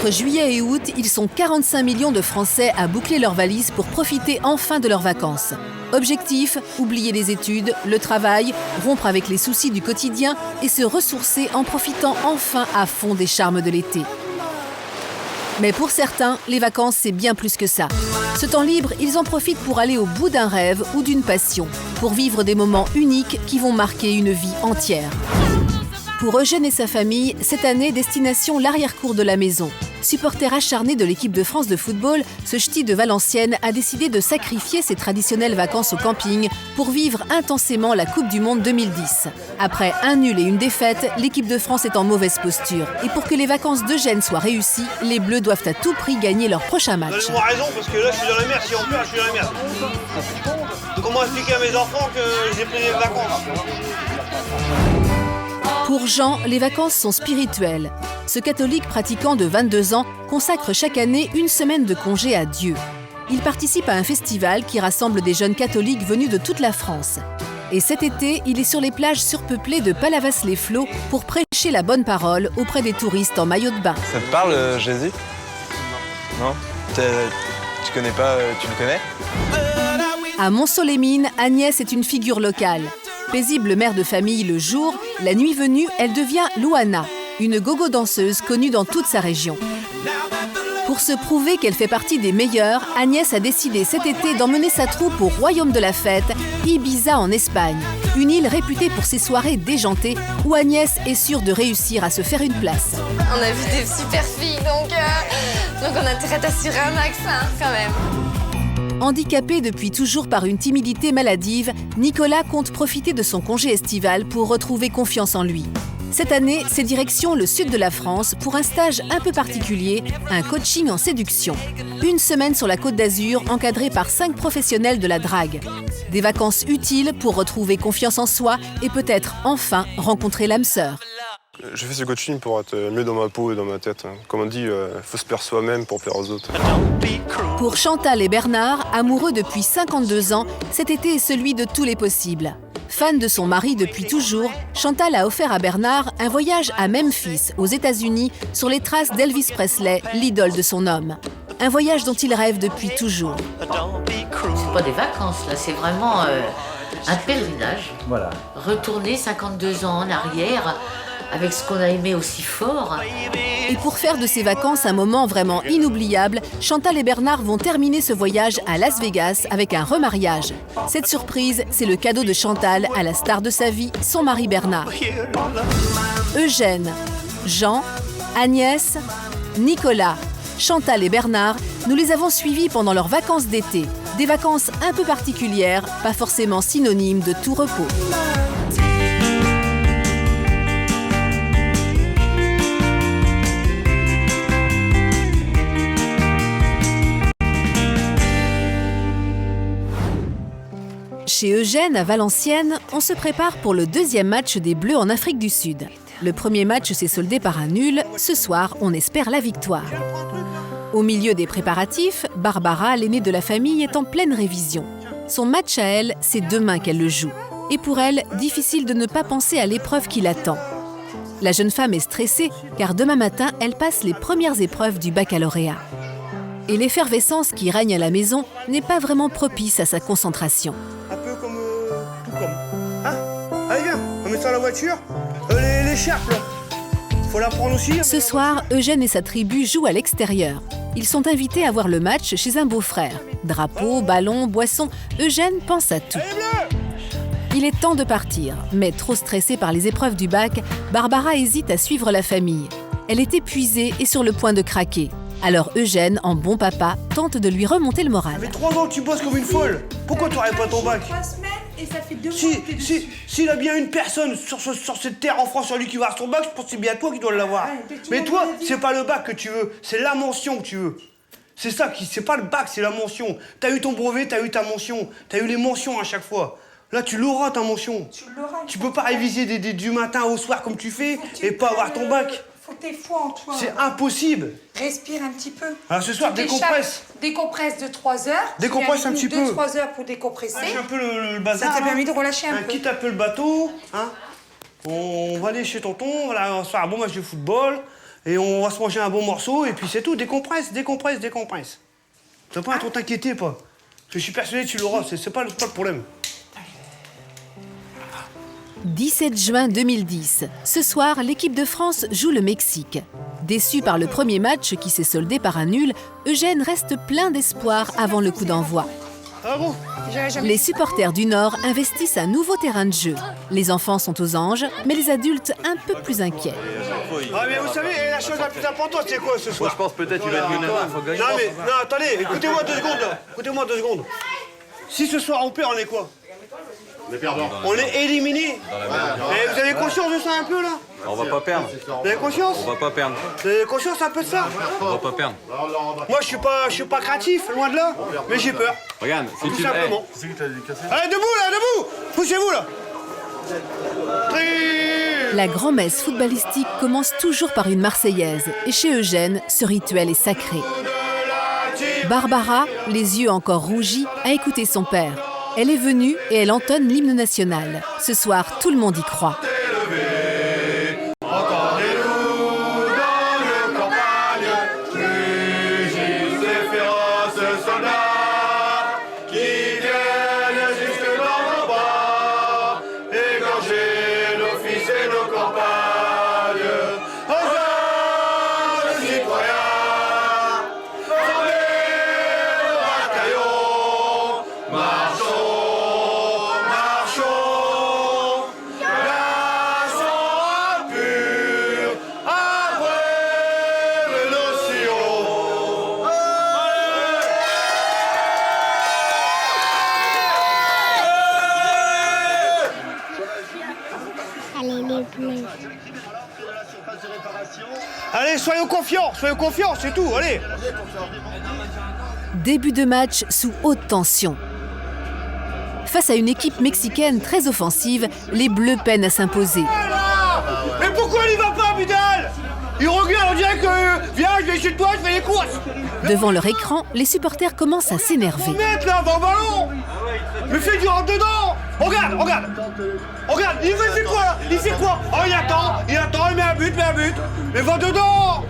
Entre juillet et août, ils sont 45 millions de Français à boucler leurs valises pour profiter enfin de leurs vacances. Objectif, oublier les études, le travail, rompre avec les soucis du quotidien et se ressourcer en profitant enfin à fond des charmes de l'été. Mais pour certains, les vacances, c'est bien plus que ça. Ce temps libre, ils en profitent pour aller au bout d'un rêve ou d'une passion, pour vivre des moments uniques qui vont marquer une vie entière. Pour Eugène et sa famille, cette année, destination l'arrière-cour de la maison. Supporter acharné de l'équipe de France de football, ce ch'ti de Valenciennes a décidé de sacrifier ses traditionnelles vacances au camping pour vivre intensément la Coupe du Monde 2010. Après un nul et une défaite, l'équipe de France est en mauvaise posture. Et pour que les vacances d'Eugène soient réussies, les Bleus doivent à tout prix gagner leur prochain match. Donnez-moi raison parce que là je suis dans la merde, si on perd je suis dans la merde. Comment expliquer à mes enfants que j'ai pris des vacances? Pour Jean, les vacances sont spirituelles. Ce catholique pratiquant de 22 ans consacre chaque année une semaine de congé à Dieu. Il participe à un festival qui rassemble des jeunes catholiques venus de toute la France. Et cet été, il est sur les plages surpeuplées de Palavas-les-Flots pour prêcher la bonne parole auprès des touristes en maillot de bain. Ça te parle, Jésus? Non? Tu connais pas, tu le connais? À Montceau-les-Mines, Agnès est une figure locale. Paisible mère de famille le jour, la nuit venue, elle devient Louana, une gogo-danseuse connue dans toute sa région. Pour se prouver qu'elle fait partie des meilleures, Agnès a décidé cet été d'emmener sa troupe au royaume de la fête, Ibiza en Espagne, une île réputée pour ses soirées déjantées où Agnès est sûre de réussir à se faire une place. On a vu des super filles, donc on a intérêt d'assurer un max, quand même. Handicapé depuis toujours par une timidité maladive, Nicolas compte profiter de son congé estival pour retrouver confiance en lui. Cette année, c'est direction le sud de la France pour un stage un peu particulier, un coaching en séduction. Une semaine sur la Côte d'Azur, encadrée par 5 professionnels de la drague. Des vacances utiles pour retrouver confiance en soi et peut-être enfin rencontrer l'âme sœur. Je fais ce coaching pour être mieux dans ma peau et dans ma tête. Comme on dit, faut se plaire soi-même pour plaire aux autres. Pour Chantal et Bernard, amoureux depuis 52 ans, cet été est celui de tous les possibles. Fan de son mari depuis toujours, Chantal a offert à Bernard un voyage à Memphis, aux États-Unis, sur les traces d'Elvis Presley, l'idole de son homme. Un voyage dont il rêve depuis toujours. C'est pas des vacances, là, c'est vraiment un pèlerinage. Voilà. Retourner 52 ans en arrière, avec ce qu'on a aimé aussi fort. Et pour faire de ces vacances un moment vraiment inoubliable, Chantal et Bernard vont terminer ce voyage à Las Vegas avec un remariage. Cette surprise, c'est le cadeau de Chantal à la star de sa vie, son mari Bernard. Eugène, Jean, Agnès, Nicolas, Chantal et Bernard, nous les avons suivis pendant leurs vacances d'été. Des vacances un peu particulières, pas forcément synonymes de tout repos. Chez Eugène, à Valenciennes, on se prépare pour le deuxième match des Bleus en Afrique du Sud. Le premier match s'est soldé par un nul. Ce soir, on espère la victoire. Au milieu des préparatifs, Barbara, l'aînée de la famille, est en pleine révision. Son match à elle, c'est demain qu'elle le joue. Et pour elle, difficile de ne pas penser à l'épreuve qui l'attend. La jeune femme est stressée, car demain matin, elle passe les premières épreuves du baccalauréat. Et l'effervescence qui règne à la maison n'est pas vraiment propice à sa concentration. Un peu comme... tout comme... Hein? Allez viens, on met ça dans la voiture. L'écharpe là, faut la prendre aussi. Ce soir, Eugène et sa tribu jouent à l'extérieur. Ils sont invités à voir le match chez un beau-frère. Drapeau, ballon, boisson, Eugène pense à tout. Il est temps de partir, mais trop stressée par les épreuves du bac, Barbara hésite à suivre la famille. Elle est épuisée et sur le point de craquer. Alors Eugène, en bon papa, tente de lui remonter le moral. Ça fait 3 ans que tu bosses comme une folle. Pourquoi tu n'aurais pas ton bac? 3 semaines et ça fait 2 mois que t'es dessus. S'il y a bien une personne sur cette terre en France sur lui qui va avoir son bac, je pense que c'est bien toi qui dois l'avoir. Mais toi, c'est pas le bac que tu veux, c'est la mention que tu veux. C'est ça, c'est pas le bac, c'est la mention. T'as eu ton brevet, t'as eu ta mention. T'as eu les mentions à chaque fois. Là, tu l'auras ta mention. Tu peux pas réviser du matin au soir comme tu fais et pas avoir ton bac. Faut que t'aies foi en toi. C'est impossible. Respire un petit peu. Alors ce soir, décompresse. Décompresse de 3 heures. Décompresse un petit peu. 2-3 heures pour décompresser. Lâche un peu le bazar. Ça t'a permis de relâcher un peu. Quitte un peu le bateau. Hein. On va aller chez tonton, on va se faire un bon match de football. et on va se manger un bon morceau, et puis c'est tout, décompresse. T'as pas à trop t'inquiéter, pas. Parce que je suis persuadé que tu l'auras, c'est pas le problème. 17 juin 2010. Ce soir, l'équipe de France joue le Mexique. Déçu par le premier match qui s'est soldé par un nul, Eugène reste plein d'espoir avant le coup d'envoi. Ah bon? Les supporters du Nord investissent un nouveau terrain de jeu. Les enfants sont aux anges, mais les adultes un peu plus inquiets. Ah mais vous savez, la chose la plus importante, c'est quoi ce soir? Je pense peut-être qu'il va être mieux demain, faut gagner. Non mais, non, attendez, écoutez-moi 2 secondes là. Écoutez-moi 2 secondes. Si ce soir on perd, on est quoi? On est perdants. On est éliminé. Et vous avez conscience de ça un peu là? On va pas perdre. Vous avez conscience? On va pas perdre. Vous avez conscience un peu de ça? On va pas perdre. Moi je suis pas craintif, loin de là, mais j'ai peur. Regarde, si Tout tu simplement. C'est qui t'a cassé? Allez, debout là, debout! Poussez-vous là! La grand-messe footballistique commence toujours par une Marseillaise. Et chez Eugène, ce rituel est sacré. Barbara, les yeux encore rougis, a écouté son père. Elle est venue et elle entonne l'hymne national. Ce soir, tout le monde y croit. Allez, soyons confiants, c'est tout, allez! Début de match sous haute tension. Face à une équipe mexicaine très offensive, les Bleus peinent à s'imposer. Mais pourquoi il y va pas, Vidal? Il regarde, on dirait que viens, je vais chez toi, je fais les courses. Devant leur écran, les supporters commencent à s'énerver. Mec là, va au ballon. Mais fais du rentre dedans. Regarde, il fait quoi là? Il fait quoi? Oh, il attend, il met un but. Mais va dedans.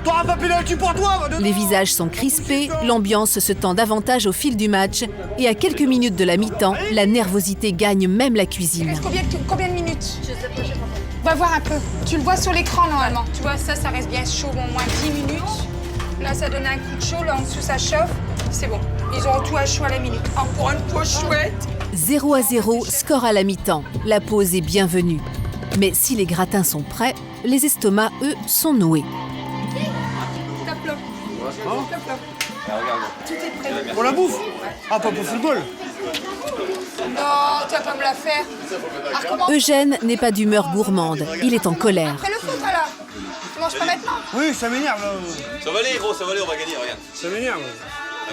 T'auras pas pénalty pour toi, va dedans. Les visages sont crispés, l'ambiance se tend davantage au fil du match et à quelques minutes de la mi-temps, la nervosité gagne même la cuisine. Reste combien de minutes? On va voir un peu. Tu le vois sur l'écran normalement. Tu vois, ça reste bien chaud, au moins 10 minutes. Là, ça donne un coup de chaud, là en dessous, ça chauffe. C'est bon. Ils auront tout à chaud à la minute. Encore une fois chouette. 0-0, score à la mi-temps. La pause est bienvenue. Mais si les gratins sont prêts, les estomacs, eux, sont noués. Top là. Tout est prêt. Pour la bouffe? Ah, pas pour le football. Non, tu vas pas me la faire. Ah, recommence. Eugène n'est pas d'humeur gourmande. Il est en colère. Après le foot, alors. Tu manges pas maintenant? Oui, ça m'énerve là. Ça va aller, gros, ça va aller, on va gagner, regarde. Ça m'énerve.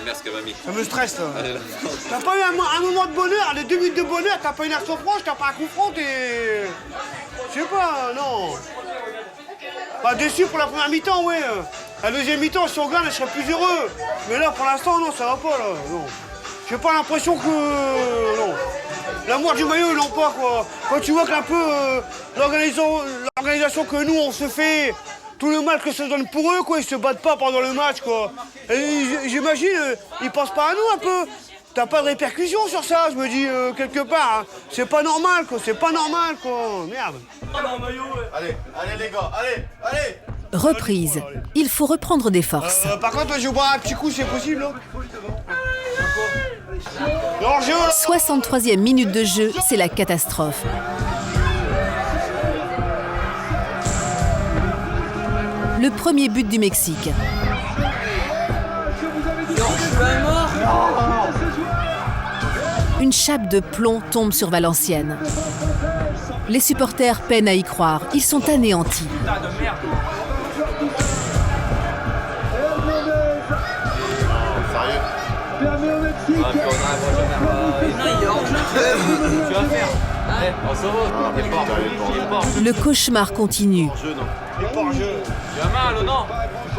Merci, mamie. Ça me stresse là. T'as pas eu un moment de bonheur, les 2 minutes de bonheur, t'as pas une action franche, t'as pas un coup franc, t'es... Je sais pas, non. Pas déçu pour la première mi-temps, ouais. La deuxième mi-temps, si on gagne, je serais plus heureux. Mais là, pour l'instant, non, ça va pas là. Non. J'ai pas l'impression que... non. L'amour du maillot, ils l'ont pas, quoi. Quand tu vois qu'un peu l'organisation que nous, on se fait, tout le mal que ça donne pour eux, quoi, ils se battent pas pendant le match, quoi. Et j'imagine, ils pensent pas à nous, un peu. T'as pas de répercussions sur ça, je me dis, quelque part. Hein. C'est pas normal, quoi. Merde. Allez, les gars, allez. Reprise. Il faut reprendre des forces. Par contre, je vais boire un petit coup, c'est possible, là. L'enjeu, là. 63e minute de jeu, c'est la catastrophe. Le premier but du Mexique. Une chape de plomb tombe sur Valenciennes. Les supporters peinent à y croire. Ils sont anéantis. Le cauchemar continue.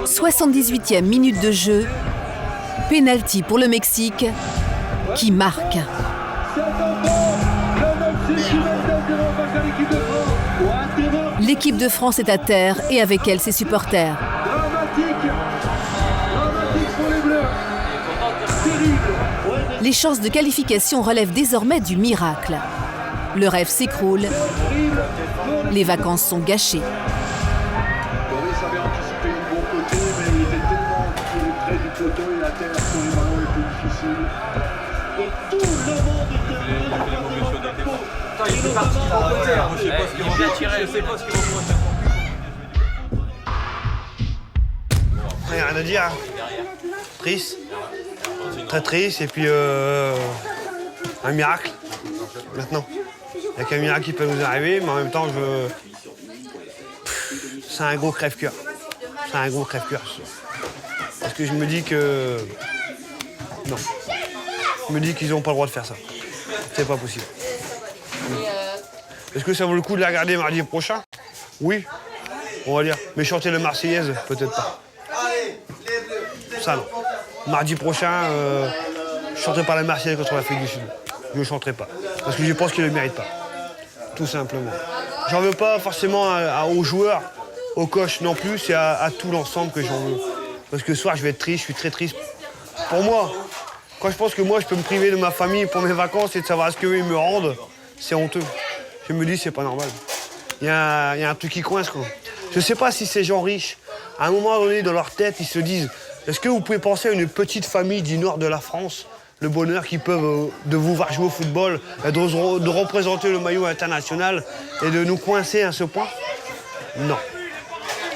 78e minute de jeu. Pénalty pour le Mexique qui marque. L'équipe de France est à terre et avec elle ses supporters. Les chances de qualification relèvent désormais du miracle. Le rêve s'écroule, les vacances sont gâchées. Boris avait anticipé du bon côté, mais il était tellement près du poteau et la terre sur les ballons les plus difficiles. Et tout le monde était Rien à dire. Triste. Très triste. Et puis un miracle. Maintenant. Il n'y a qu'un miracle qui peut nous arriver, mais en même temps, c'est un gros crève-cœur. C'est un gros crève-cœur. Parce que je me dis que... Non. Je me dis qu'ils n'ont pas le droit de faire ça. C'est pas possible. Est-ce que ça vaut le coup de la regarder mardi prochain? Oui, on va dire. Mais chanter la Marseillaise, peut-être pas. Ça, non. Mardi prochain, je ne chanterai pas la Marseillaise contre l'Afrique du Sud. Je ne chanterai pas. Parce que je pense qu'ils ne le méritent pas. Tout simplement. J'en veux pas forcément aux joueurs, aux coachs non plus, c'est à tout l'ensemble que j'en veux. Parce que ce soir, je vais être triste, je suis très triste. Pour moi, quand je pense que moi, je peux me priver de ma famille pour mes vacances et de savoir ce qu'eux ils me rendent, c'est honteux. Je me dis, c'est pas normal. Il y a un truc qui coince, quoi. Je sais pas si ces gens riches, à un moment donné, dans leur tête, ils se disent, est-ce que vous pouvez penser à une petite famille du nord de la France, le bonheur qu'ils peuvent de vous voir jouer au football, et de représenter le maillot international et de nous coincer à ce point? Non.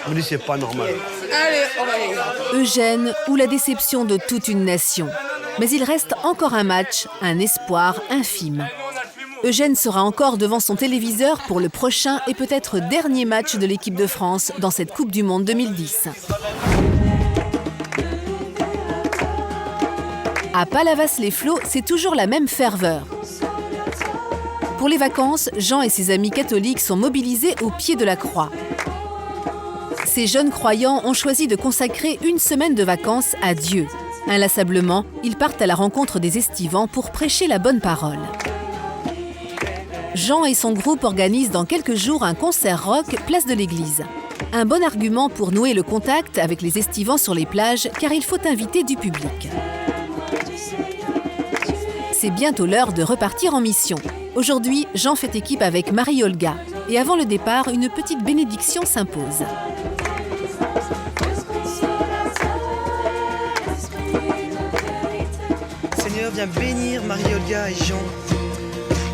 Je me dis, c'est pas normal. Allez, on va aller. Eugène ou la déception de toute une nation. Mais il reste encore un match, un espoir infime. Eugène sera encore devant son téléviseur pour le prochain et peut-être dernier match de l'équipe de France dans cette Coupe du Monde 2010. À Palavas-les-Flots, c'est toujours la même ferveur. Pour les vacances, Jean et ses amis catholiques sont mobilisés au pied de la croix. Ces jeunes croyants ont choisi de consacrer une semaine de vacances à Dieu. Inlassablement, ils partent à la rencontre des estivants pour prêcher la bonne parole. Jean et son groupe organisent dans quelques jours un concert rock place de l'église. Un bon argument pour nouer le contact avec les estivants sur les plages, car il faut inviter du public. C'est bientôt l'heure de repartir en mission. Aujourd'hui, Jean fait équipe avec Marie-Olga. Et avant le départ, une petite bénédiction s'impose. Seigneur, viens bénir Marie-Olga et Jean.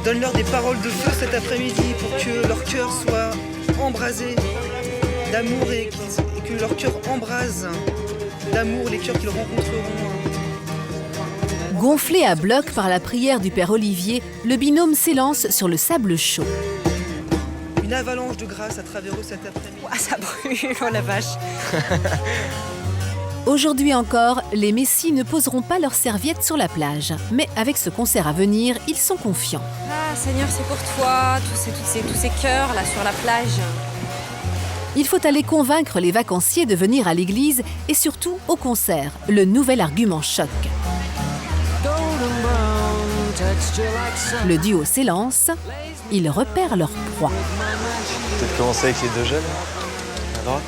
Donne-leur des paroles de feu cet après-midi pour que leur cœur soit embrasé d'amour et que leur cœur embrase d'amour les cœurs qu'ils rencontreront. Gonflé à bloc par la prière du Père Olivier, le binôme s'élance sur le sable chaud. Une avalanche de grâce à travers eux cet après-midi. Ah, ça brûle, oh la vache. Aujourd'hui encore, les Messies ne poseront pas leurs serviettes sur la plage. Mais avec ce concert à venir, ils sont confiants. Ah Seigneur, c'est pour toi, tous ces cœurs là sur la plage. Il faut aller convaincre les vacanciers de venir à l'église et surtout au concert. Le nouvel argument choc. Le duo s'élance, ils repèrent leur proie. Peut-être commencer avec les deux jeunes, à droite.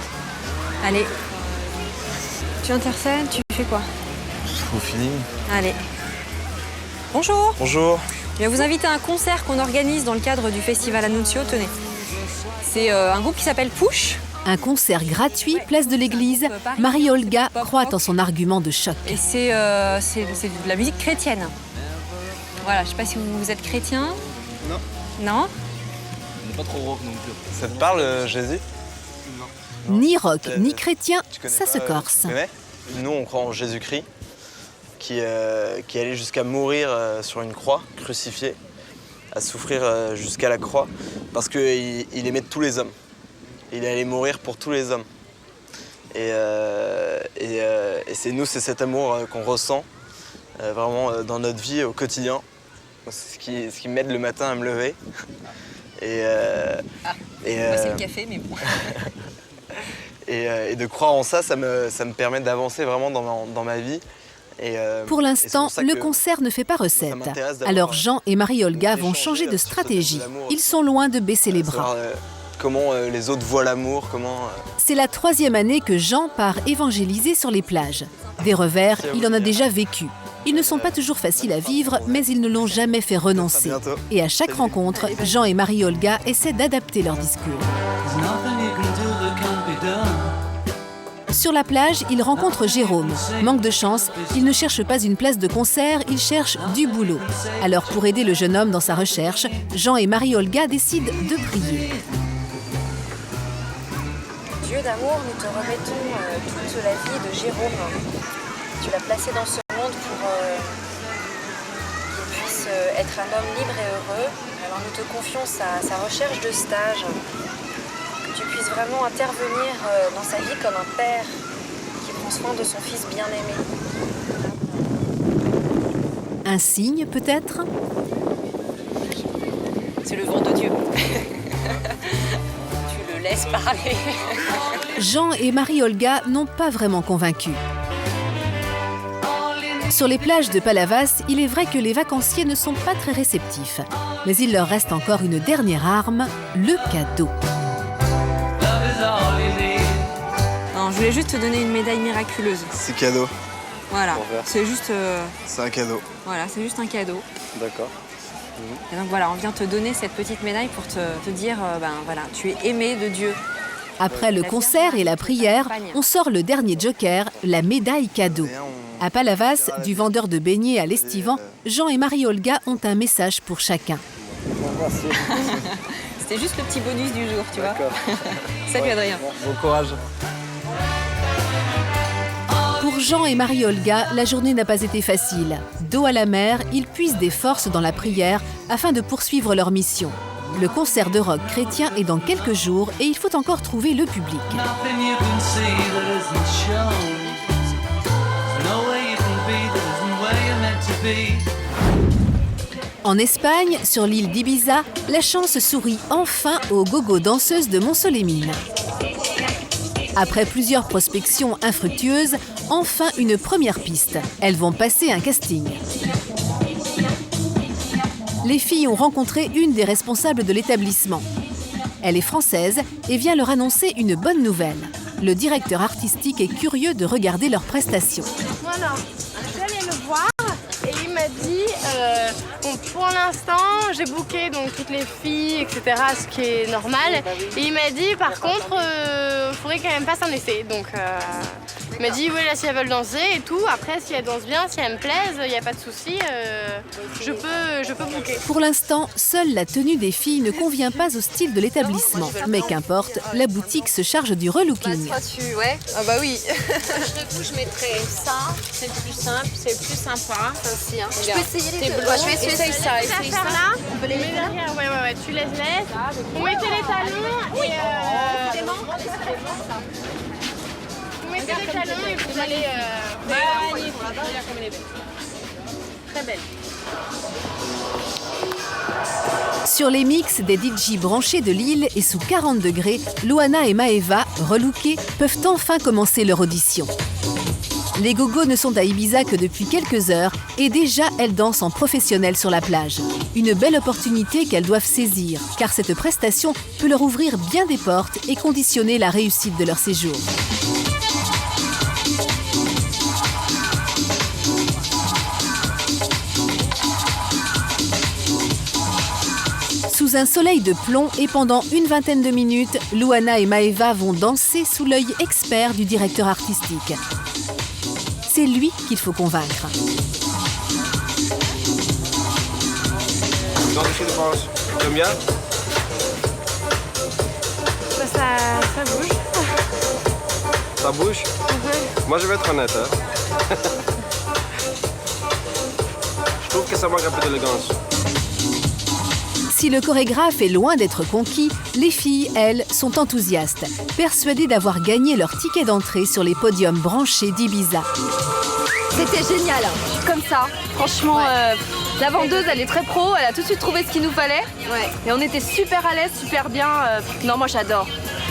Allez, tu intercèdes, tu fais quoi? Au feeling. Allez. Bonjour. Bonjour. Je vais vous inviter à un concert qu'on organise dans le cadre du festival Annunzio, tenez. C'est un groupe qui s'appelle Push. Un concert gratuit, place de l'église. Marie-Olga croit en son argument de choc. Et c'est de la musique chrétienne. Voilà, je sais pas si vous êtes chrétien. Non. Non? On n'est pas trop rock non plus. Ça te parle, Jésus? Non. Ni rock, ni chrétien, ça se corse. Tu connais? Nous, on croit en Jésus-Christ, qui est allé jusqu'à mourir sur une croix, crucifié, à souffrir jusqu'à la croix, parce qu'il aimait tous les hommes. Il allait mourir pour tous les hommes. Et c'est cet amour qu'on ressent vraiment dans notre vie au quotidien. C'est ce qui m'aide le matin à me lever. Moi, c'est le café, mais bon. Et de croire en ça, ça me permet d'avancer vraiment dans ma vie. Pour l'instant, le concert ne fait pas recette. Alors Jean et Marie-Olga vont changer de stratégie. Ils sont loin de baisser les bras. comment les autres voient l'amour, C'est la 3e année que Jean part évangéliser sur les plages. Des revers, il en a déjà vécu. Ils ne sont pas toujours faciles à vivre, mais ils ne l'ont jamais fait renoncer. Et à chaque rencontre, Jean et Marie-Olga essaient d'adapter leur discours. Sur la plage, il rencontre Jérôme. Manque de chance, il ne cherche pas une place de concert, il cherche du boulot. Alors pour aider le jeune homme dans sa recherche, Jean et Marie-Olga décident de prier. Dieu d'amour, nous te remettons toute la vie de Jérôme. Tu l'as placé dans ce monde pour qu'il puisse être un homme libre et heureux. Alors nous te confions sa recherche de stage. Que tu puisses vraiment intervenir dans sa vie comme un père qui prend soin de son fils bien-aimé. Un signe peut-être ? C'est le vent de Dieu. Tu le laisses parler. Jean et Marie-Olga n'ont pas vraiment convaincu. Sur les plages de Palavas, il est vrai que les vacanciers ne sont pas très réceptifs. Mais il leur reste encore une dernière arme, le cadeau. Non, je voulais juste te donner une médaille miraculeuse. C'est cadeau. Voilà, c'est juste... C'est un cadeau. Voilà, c'est juste un cadeau. D'accord. Et donc voilà, on vient te donner cette petite médaille pour te dire, voilà, tu es aimé de Dieu. Après le concert et la prière, on sort le dernier joker, la médaille cadeau. À Palavas, du vendeur de beignets à l'estivant, Jean et Marie-Olga ont un message pour chacun. C'était juste le petit bonus du jour, tu vois. Salut Adrien. Bon courage. Pour Jean et Marie-Olga, la journée n'a pas été facile. Dos à la mer, ils puisent des forces dans la prière afin de poursuivre leur mission. Le concert de rock chrétien est dans quelques jours et il faut encore trouver le public. En Espagne, sur l'île d'Ibiza, la chance sourit enfin aux gogo danseuses de Montsolémine. Après plusieurs prospections infructueuses, enfin une première piste. Elles vont passer un casting. Les filles ont rencontré une des responsables de l'établissement. Elle est française et vient leur annoncer une bonne nouvelle. Le directeur artistique est curieux de regarder leurs prestations. Voilà, j'allais le voir et il m'a dit bon, pour l'instant j'ai booké donc toutes les filles, etc., ce qui est normal. Et il m'a dit par contre il faudrait quand même passer un essai. Donc il m'a dit oui, là si elles veulent danser et tout, après si elles dansent bien, si elles me plaisent, il n'y a pas de souci, je peux booker. Pour l'instant, seule la tenue des filles ne convient pas au style de l'établissement. Mais qu'importe, la boutique se charge du relooking. Ouais. Ah bah oui. Du coup, je mettrais ça, c'est le plus simple, c'est le plus sympa. Ça aussi, hein. Je peux essayer les deux. Je vais essayer ça. Essaye ça. Là, on peut les mettre derrière. Ouais, tu laisses. Vous mettez les talons et vous mettez les talons et vous allez... Magnifique. Très belle. Sur les mix des DJ branchés de Lille et sous 40 degrés, Loana et Maeva, relookées, peuvent enfin commencer leur audition. Les gogos ne sont à Ibiza que depuis quelques heures et déjà elles dansent en professionnel sur la plage. Une belle opportunité qu'elles doivent saisir, car cette prestation peut leur ouvrir bien des portes et conditionner la réussite de leur séjour. Sous un soleil de plomb et pendant une vingtaine de minutes, Loana et Maeva vont danser sous l'œil expert du directeur artistique. C'est lui qu'il faut convaincre. T'aimes bien? Ça bouge. Ça bouge? Moi je vais être honnête. Hein. Je trouve que ça manque un peu d'élégance. Si le chorégraphe est loin d'être conquis, les filles, elles, sont enthousiastes, persuadées d'avoir gagné leur ticket d'entrée sur les podiums branchés d'Ibiza. C'était génial, comme ça. Franchement, la vendeuse, elle est très pro, elle a tout de suite trouvé ce qu'il nous fallait. Ouais. Et on était super à l'aise, super bien. Non, moi j'adore.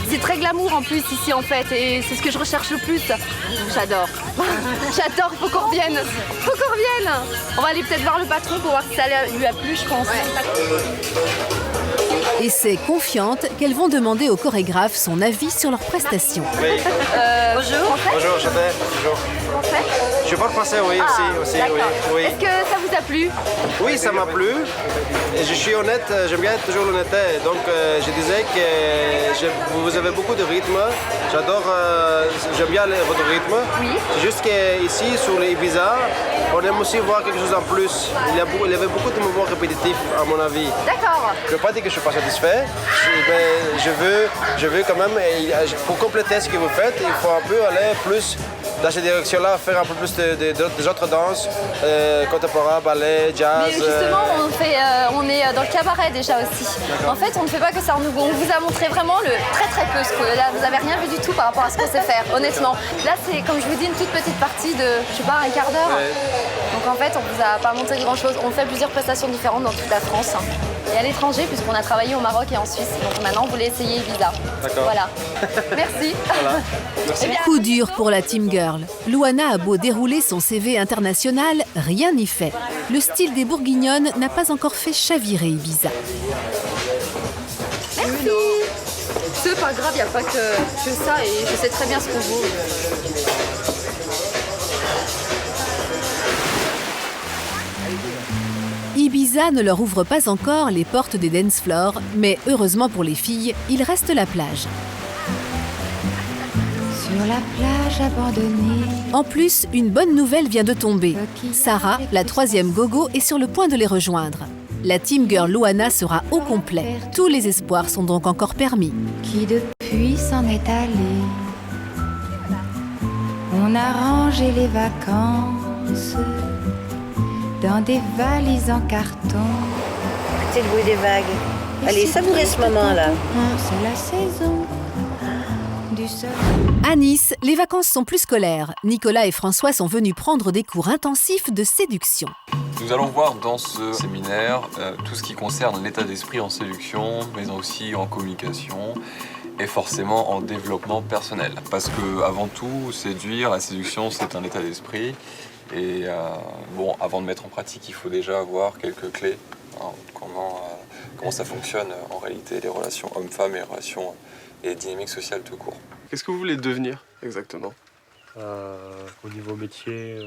C'est très glamour en plus ici en fait, et c'est ce que je recherche le plus. J'adore. J'adore, il faut qu'on revienne. Il faut qu'on revienne. On va aller peut-être voir le patron pour voir si ça lui a plu, je pense. Ouais. Et c'est confiante qu'elles vont demander au chorégraphe son avis sur leurs prestations. Bonjour. Bonjour, je vais. Bonjour. Français? Je parle français, oui, aussi, oui. Est-ce que ça vous a plu? Oui, ça m'a plu. Et je suis honnête, j'aime bien toujours l'honnêteté. Donc, je disais que vous avez beaucoup de rythme. J'adore, j'aime bien votre rythme. Oui. C'est juste qu'ici, sur les Ibiza, on aime aussi voir quelque chose en plus. Il y avait beaucoup de mouvements répétitifs, à mon avis. D'accord. Je ne veux pas dire que je ne suis pas satisfait, mais je veux quand même, pour compléter ce que vous faites, il faut un peu aller plus dans cette direction-là, faire un peu plus des autres danses, contemporains, ballet, jazz. Mais justement, on est dans le cabaret déjà aussi. En fait, on ne fait pas que ça. On vous a montré vraiment très peu, parce que là, vous n'avez rien vu du tout par rapport à ce qu'on sait faire, honnêtement. Là, c'est, comme je vous dis, une toute petite partie de, je sais pas, un quart d'heure. Ouais. Donc en fait, on vous a pas montré grand-chose. On fait plusieurs prestations différentes dans toute la France et à l'étranger, puisqu'on a travaillé au Maroc et en Suisse. Donc maintenant, on voulait essayer Ibiza. D'accord. Voilà. Merci. Voilà. Merci. Coup dur pour la Team Girl. Luana a beau dérouler son CV international, rien n'y fait. Le style des Bourguignonnes n'a pas encore fait chavirer Ibiza. Merci. C'est pas grave, il n'y a pas que ça et je sais très bien ce qu'on vaut. Ibiza ne leur ouvre pas encore les portes des dance floors, mais heureusement pour les filles, il reste la plage. Sur la plage abandonnée. En plus, une bonne nouvelle vient de tomber. Sarah, la 3e gogo, est sur le point de les rejoindre. La Team Girl Luana sera au complet. Tous les espoirs sont donc encore permis. Qui depuis s'en est allé. On a rangé les vacances dans des valises en carton. Écoutez le bruit des vagues. Allez, savourez ce moment-là. C'est la saison du sol. À Nice, les vacances sont plus scolaires. Nicolas et François sont venus prendre des cours intensifs de séduction. Nous allons voir dans ce séminaire tout ce qui concerne l'état d'esprit en séduction, mais aussi en communication et forcément en développement personnel. Parce que avant tout, séduire, la séduction, c'est un état d'esprit. Et bon, avant de mettre en pratique, il faut déjà avoir quelques clés. Hein, comment ça fonctionne en réalité, les relations hommes-femmes et les relations et les dynamiques sociales tout court. Qu'est-ce que vous voulez devenir exactement? Au niveau métier.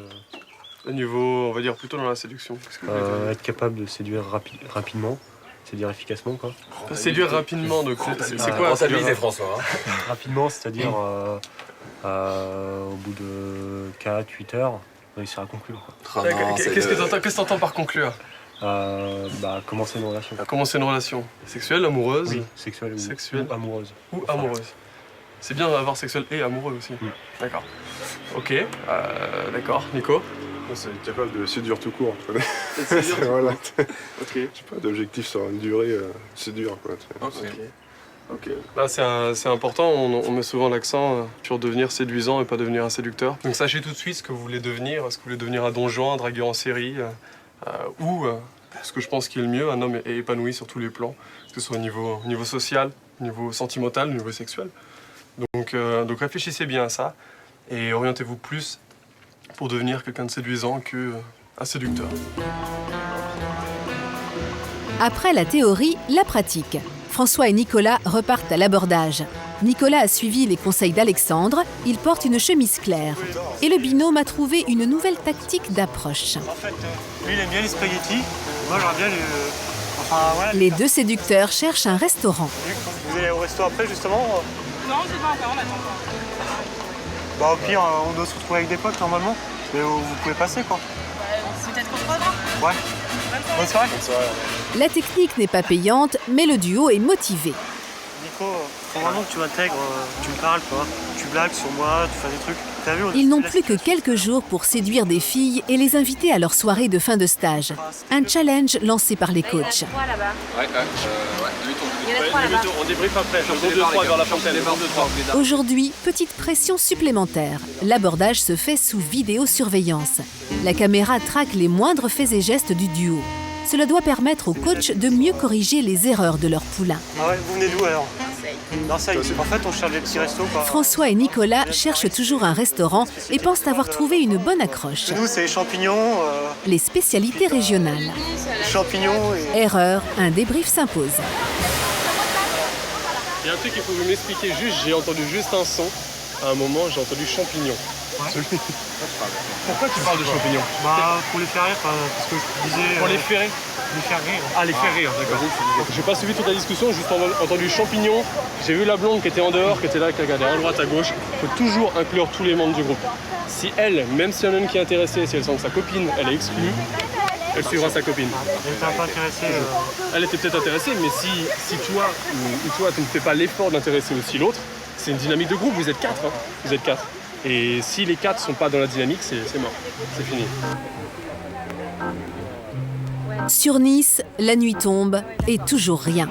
Au niveau, on va dire plutôt dans la séduction. Qu'est-ce que vous voulez devenir? Être capable de séduire rapidement, séduire efficacement quoi. Séduire rapidement, donc c'est quoi séduire François hein. Rapidement, c'est-à-dire au bout de 4-8 heures, réussir à conclure. Qu'est-ce que t'entends par conclure? Commencer une relation. Commencer une relation. Sexuelle, amoureuse? Oui, sexuelle ou amoureuse. Ou amoureuse. C'est bien d'avoir sexuelle et amoureux aussi. D'accord. Ok, d'accord. Nico? C'est être capable de séduire tout court. Voilà. Ok. J'ai pas d'objectif sur une durée, séduire quoi. Ok. Là c'est important, on met souvent l'accent sur devenir séduisant et pas devenir un séducteur. Donc sachez tout de suite ce que vous voulez devenir. Est-ce que vous voulez devenir un Don Juan, un dragueur en série ou ce que je pense qui est le mieux, un homme est épanoui sur tous les plans, que ce soit au niveau social, au niveau sentimental, au niveau sexuel. Donc réfléchissez bien à ça et orientez-vous plus pour devenir quelqu'un de séduisant qu'un séducteur. Après la théorie, la pratique. François et Nicolas repartent à l'abordage. Nicolas a suivi les conseils d'Alexandre, il porte une chemise claire. Et le binôme a trouvé une nouvelle tactique d'approche. En fait, lui il aime bien les spaghettis, moi j'aimerais bien Les deux séducteurs cherchent un restaurant. Vous allez au resto après justement? Non, c'est pas encore, on attend pas. Bah au pire, on doit se retrouver avec des potes normalement, mais vous pouvez passer quoi. Peut-être qu'on fera. Ouais. Bonne soirée. La technique n'est pas payante, mais le duo est motivé. Nico, faut vraiment que tu m'intègres, tu me parles quoi. Tu blagues sur moi, tu fais des trucs. T'as vu, Ils n'ont plus que quelques jours pour séduire des filles et les inviter à leur soirée de fin de stage. Un challenge lancé par les coachs. On débriefe après. Aujourd'hui, petite pression supplémentaire. L'abordage se fait sous vidéosurveillance. La caméra traque les moindres faits et gestes du duo. Cela doit permettre aux coachs de mieux corriger les erreurs de leur poulain. Ah ouais, vous venez d'où alors? Marseille. En fait, on cherche des petits restos quoi. François et Nicolas cherchent toujours un restaurant et pensent avoir trouvé une bonne accroche. Nous, c'est les champignons. Les spécialités régionales. Champignons et... Erreur, un débrief s'impose. Il y a un truc qu'il faut que vous m'expliquiez juste, j'ai entendu juste un son. À un moment, j'ai entendu champignon. Ouais. Pourquoi tu parles de champignons? Bah, pour les faire rire, parce que je disais... Pour les faire rire? Les faire rire. Ah, les faire rire, d'accord. J'ai pas suivi toute la discussion, j'ai juste entendu champignon. J'ai vu la blonde qui était en dehors, qui était là, qui regardait à droite, à gauche. Il faut toujours inclure tous les membres du groupe. Si elle, même si il y en a une qui est intéressée, si elle sent que sa copine, elle est exclue, elle suivra sa copine. Elle n'était pas intéressée. Elle était peut-être intéressée, mais si toi, ou toi, tu ne fais pas l'effort d'intéresser aussi l'autre, c'est une dynamique de groupe, vous êtes 4. Hein. Vous êtes 4. Et si les 4 sont pas dans la dynamique, c'est mort. C'est fini. Sur Nice, la nuit tombe et toujours rien.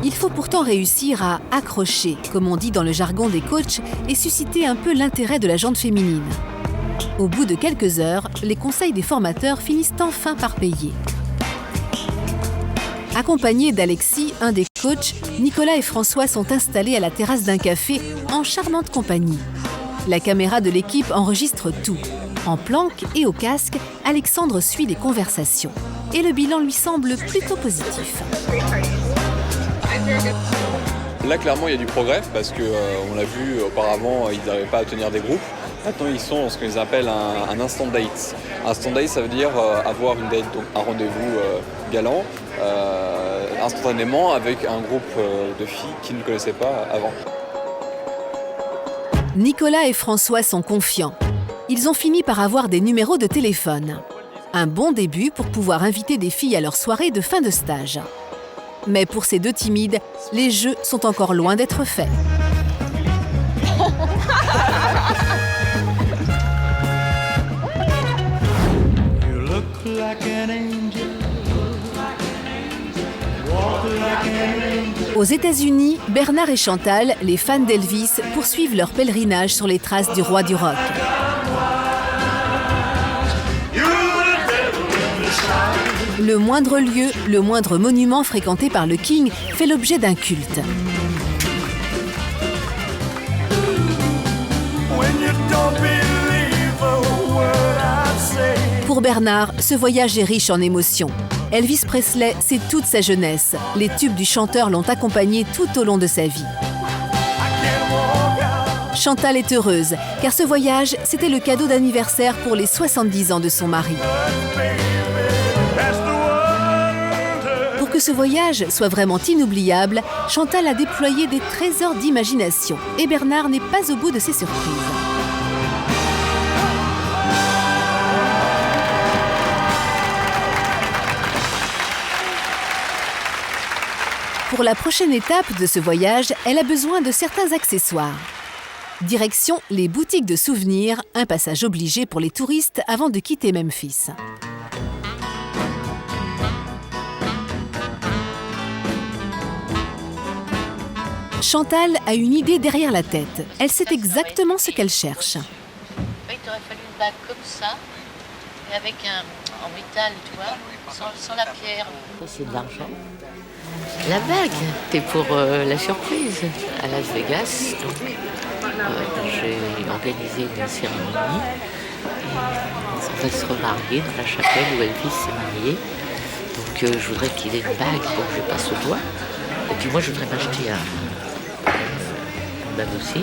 Il faut pourtant réussir à accrocher, comme on dit dans le jargon des coachs, et susciter un peu l'intérêt de la jante féminine. Au bout de quelques heures, les conseils des formateurs finissent enfin par payer. Accompagnés d'Alexis, un des coachs, Nicolas et François sont installés à la terrasse d'un café en charmante compagnie. La caméra de l'équipe enregistre tout. En planque et au casque, Alexandre suit les conversations. Et le bilan lui semble plutôt positif. Là, clairement, il y a du progrès parce qu'on l'a vu auparavant, ils n'arrivaient pas à tenir des groupes. Maintenant, ils sont ce qu'ils appellent un instant date. Instant date, ça veut dire avoir une date, donc un rendez-vous galant, instantanément avec un groupe de filles qu'ils ne connaissaient pas avant. Nicolas et François sont confiants. Ils ont fini par avoir des numéros de téléphone. Un bon début pour pouvoir inviter des filles à leur soirée de fin de stage. Mais pour ces deux timides, les jeux sont encore loin d'être faits. Aux États-Unis, Bernard et Chantal, les fans d'Elvis, poursuivent leur pèlerinage sur les traces du roi du rock. Le moindre lieu, le moindre monument fréquenté par le King fait l'objet d'un culte. Pour Bernard, ce voyage est riche en émotions. Elvis Presley, c'est toute sa jeunesse. Les tubes du chanteur l'ont accompagné tout au long de sa vie. Chantal est heureuse, car ce voyage, c'était le cadeau d'anniversaire pour les 70 ans de son mari. Pour que ce voyage soit vraiment inoubliable, Chantal a déployé des trésors d'imagination. Et Bernard n'est pas au bout de ses surprises. Pour la prochaine étape de ce voyage, elle a besoin de certains accessoires. Direction les boutiques de souvenirs, un passage obligé pour les touristes avant de quitter Memphis. Chantal a une idée derrière la tête. Elle sait exactement ce qu'elle cherche. Il t'aurait fallu une bague comme ça, et avec en métal, tu vois, sans la pierre. C'est de l'argent. La bague, c'est pour la surprise à Las Vegas. Donc, j'ai organisé une cérémonie. On va se remarier dans la chapelle où Elvis s'est marié. Donc, je voudrais qu'il ait une bague pour que je passe au doigt. Et puis moi, je voudrais m'acheter une bague aussi.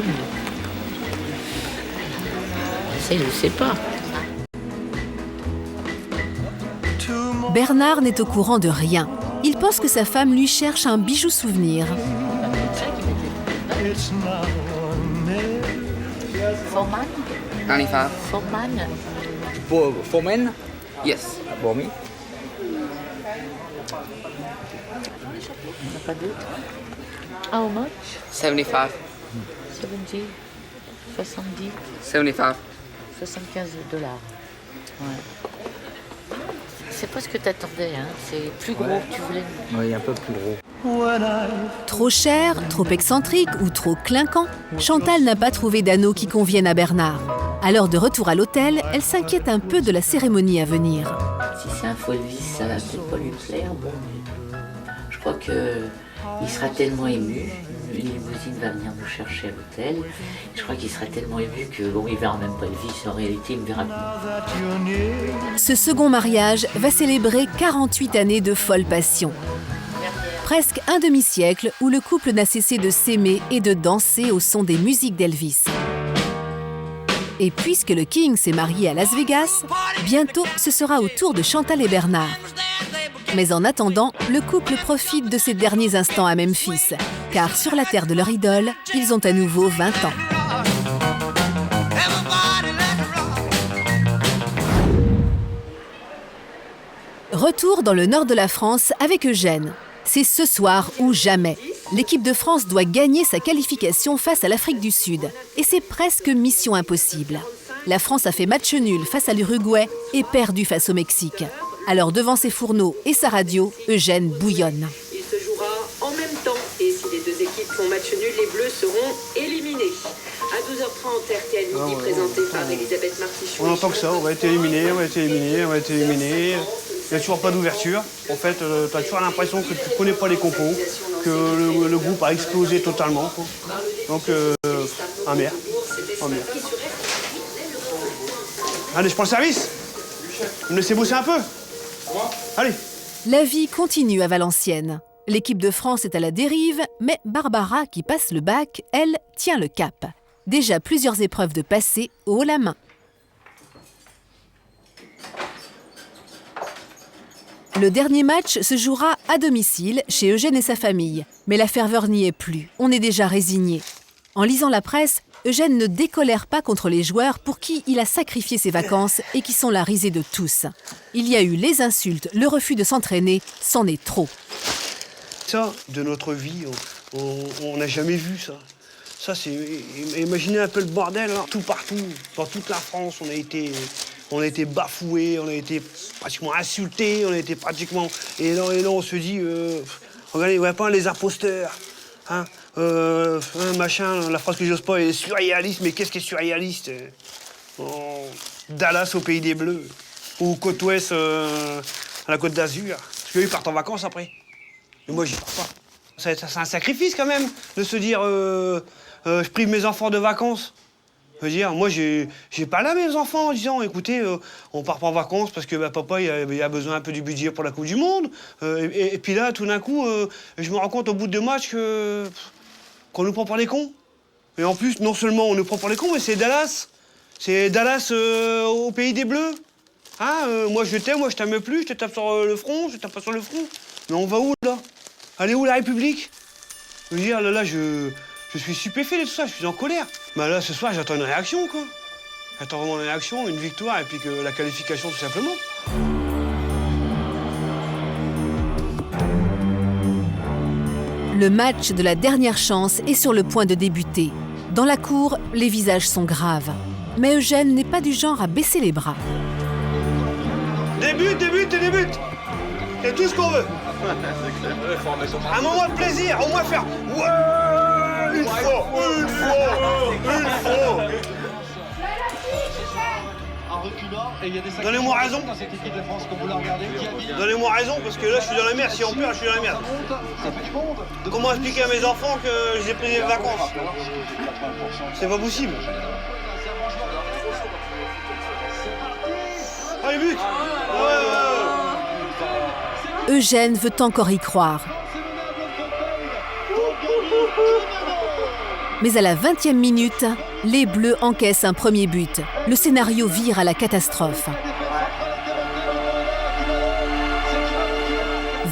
Mais ça, il ne sait pas. Bernard n'est au courant de rien. Il pense que sa femme lui cherche un bijou souvenir. Foreman? 95. Foreman? For men? Yes. For me? Pas d'autre? How much? 75. 70? 70? 75. 75 $. Ouais. C'est pas ce que t'attendais, hein. C'est plus gros que tu voulais. Oui, un peu plus gros. Trop cher, trop excentrique ou trop clinquant, Chantal n'a pas trouvé d'anneau qui convienne à Bernard. Alors de retour à l'hôtel, elle s'inquiète un peu de la cérémonie à venir. Si c'est un faux Elvis, ça va peut-être pas lui plaire. Bon, mais je crois qu'il sera tellement ému. Une limousine va venir nous chercher à l'hôtel. Je crois qu'il sera tellement ému que bon, il verra même pas Elvis. En réalité, il me verra plus. Ce second mariage va célébrer 48 années de folle passion. Presque un demi-siècle où le couple n'a cessé de s'aimer et de danser au son des musiques d'Elvis. Et puisque le King s'est marié à Las Vegas, bientôt ce sera au tour de Chantal et Bernard. Mais en attendant, le couple profite de ces derniers instants à Memphis, car sur la terre de leur idole, ils ont à nouveau 20 ans. Retour dans le nord de la France avec Eugène. C'est ce soir ou jamais. L'équipe de France doit gagner sa qualification face à l'Afrique du Sud. Et c'est presque mission impossible. La France a fait match nul face à l'Uruguay et perdu face au Mexique. Alors devant ses fourneaux et sa radio, Eugène bouillonne. Il se jouera en même temps. Et si les deux équipes font match nul, les Bleus seront éliminés. À 12h30, RTL Midi, présenté par Elisabeth Martichoux. On entend que ça, on va être éliminé, on va être éliminé, on va être éliminé. Il n'y a toujours pas d'ouverture. En fait, tu as toujours l'impression que tu ne connais pas les compos, que le groupe a explosé totalement. Quoi. Donc, amer. Allez, je prends le service. Vous me laissez bosser un peu. Allez. La vie continue à Valenciennes. L'équipe de France est à la dérive, mais Barbara, qui passe le bac, elle, tient le cap. Déjà plusieurs épreuves de passé haut la main. Le dernier match se jouera à domicile, chez Eugène et sa famille. Mais la ferveur n'y est plus, on est déjà résigné. En lisant la presse, Eugène ne décolère pas contre les joueurs pour qui il a sacrifié ses vacances et qui sont la risée de tous. Il y a eu les insultes, le refus de s'entraîner, c'en est trop. Ça, de notre vie, on n'a jamais vu ça. Ça, c'est... Imaginez un peu le bordel, hein, tout partout, dans toute la France, on a été bafoués, on a été pratiquement insultés, on a été pratiquement... Et là on se dit, regardez, ouais, pas les imposteurs, hein, machin, la phrase que j'ose pas est surréaliste, mais qu'est-ce qui est surréaliste? Dallas au pays des Bleus, ou côte ouest à la côte d'Azur, parce qu'eux ils partent en vacances après. Mais moi j'y pars pas. C'est un sacrifice quand même, de se dire, je prive mes enfants de vacances. Je veux dire, moi, j'ai pas là mes enfants en disant, écoutez, on part pas en vacances parce que papa, il a besoin un peu du budget pour la Coupe du Monde. Et puis là, tout d'un coup, je me rends compte au bout de 2 matchs qu'on nous prend pour des cons. Et en plus, non seulement on nous prend pour des cons, mais c'est Dallas. C'est Dallas au pays des Bleus. Hein, moi, je t'aime plus, je te tape sur le front, je te tape pas sur le front. Mais on va où, là? Allez où, la République? Je veux dire, là, je suis stupéfait de tout ça, je suis en colère. Bah là, ce soir, j'attends une réaction, quoi. J'attends vraiment une réaction, une victoire, et puis que la qualification, tout simplement. Le match de la dernière chance est sur le point de débuter. Dans la cour, les visages sont graves. Mais Eugène n'est pas du genre à baisser les bras. Débute. C'est tout ce qu'on veut. Un moment de plaisir, au moins faire... Ouais, une fois. Donnez-moi raison. Donnez-moi raison, parce que là, je suis dans la merde. Si on perd, je suis dans la merde. Comment expliquer à mes enfants que j'ai pris des vacances? C'est pas possible. Allez, but. Eugène veut encore y croire. Mais à la 20e minute, les Bleus encaissent un premier but. Le scénario vire à la catastrophe.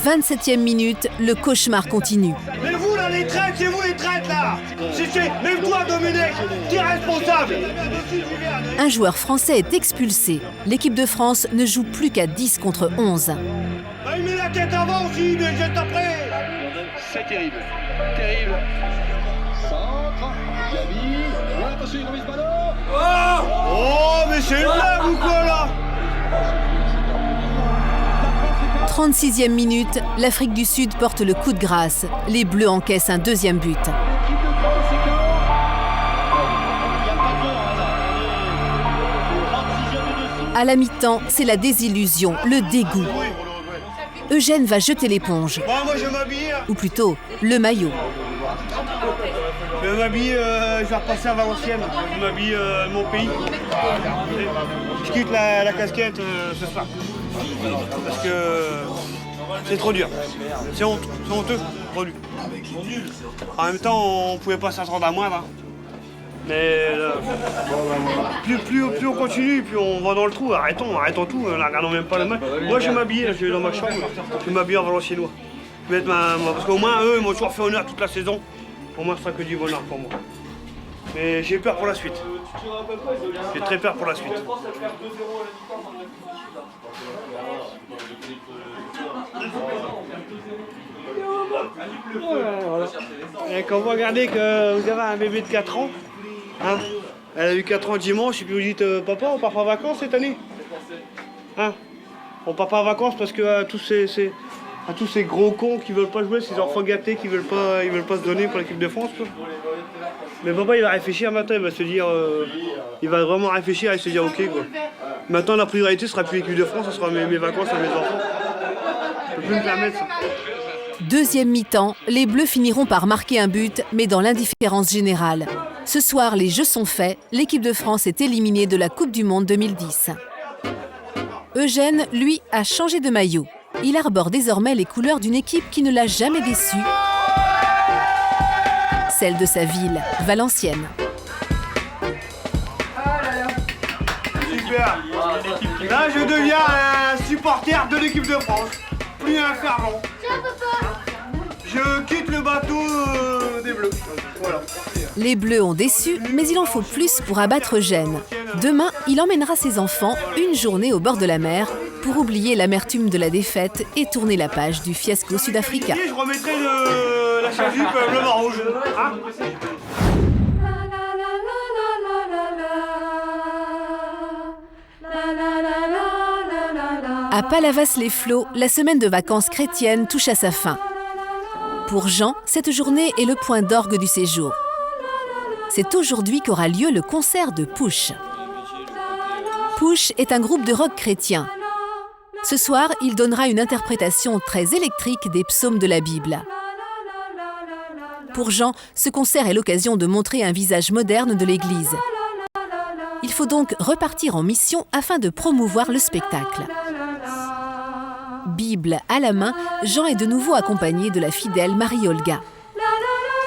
27e minute, le cauchemar continue. Mais vous là, les traîtres, c'est vous les traîtres là. Même toi, Dominique, t'es responsable. Un joueur français est expulsé. L'équipe de France ne joue plus qu'à 10 contre 11. Bah, il met la tête avant aussi, mais jette après. C'est terrible. Oh, mais c'est une blague ou quoi là? 36e minute, l'Afrique du Sud porte le coup de grâce. Les Bleus encaissent un deuxième but. À la mi-temps, c'est la désillusion, le dégoût. Eugène va jeter l'éponge. Moi, je m'habille. Ou plutôt, le maillot. Je m'habille, je vais repasser à Valenciennes. Je m'habille mon pays. Je quitte la casquette ce soir. Parce que C'est trop dur. C'est honteux, trop dur. En même temps, on pouvait pas s'attendre à moindre. Hein. Mais plus on continue, plus on va dans le trou. Arrêtons tout, ne regardons même pas le match. Moi, je vais m'habiller, je vais dans ma chambre. Je vais m'habiller en valenciennois. Parce qu'au moins, eux, ils m'ont toujours fait honneur toute la saison. Pour moi, ce sera que du bonheur pour moi. Mais j'ai peur pour la suite. J'ai très peur pour la suite. Voilà. Et quand vous regardez que vous avez un bébé de 4 ans, hein, elle a eu 4 ans dimanche, et puis vous dites papa, on part pas en vacances cette année, hein, on part pas en vacances parce que tous ces gros cons qui veulent pas jouer, ces enfants gâtés qui veulent pas se donner pour l'équipe de France. Quoi. Mais papa il va réfléchir maintenant, il va se dire, il va vraiment réfléchir et se dire ok quoi. Maintenant la priorité sera plus l'équipe de France, ce sera mes vacances à mes enfants. Je peux plus me permettre ça. Deuxième mi-temps, les Bleus finiront par marquer un but, mais dans l'indifférence générale. Ce soir, les jeux sont faits, l'équipe de France est éliminée de la Coupe du Monde 2010. Eugène, lui, a changé de maillot. Il arbore désormais les couleurs d'une équipe qui ne l'a jamais déçu, celle de sa ville, Valenciennes. Super. Là, je deviens un supporter de l'équipe de France. Plus un fervent. Je quitte le bateau des Bleus. Voilà. Les Bleus ont déçu, mais il en faut plus pour abattre Eugène. Demain, il emmènera ses enfants une journée au bord de la mer pour oublier l'amertume de la défaite et tourner la page du fiasco sud-africain. Je remettrai la chalupe bleu-blanc-rouge. Hein. À Palavas-les-Flots, la semaine de vacances chrétiennes touche à sa fin. Pour Jean, cette journée est le point d'orgue du séjour. C'est aujourd'hui qu'aura lieu le concert de Push. Push est un groupe de rock chrétien. Ce soir, il donnera une interprétation très électrique des psaumes de la Bible. Pour Jean, ce concert est l'occasion de montrer un visage moderne de l'Église. Il faut donc repartir en mission afin de promouvoir le spectacle. Bible à la main, Jean est de nouveau accompagné de la fidèle Marie-Olga.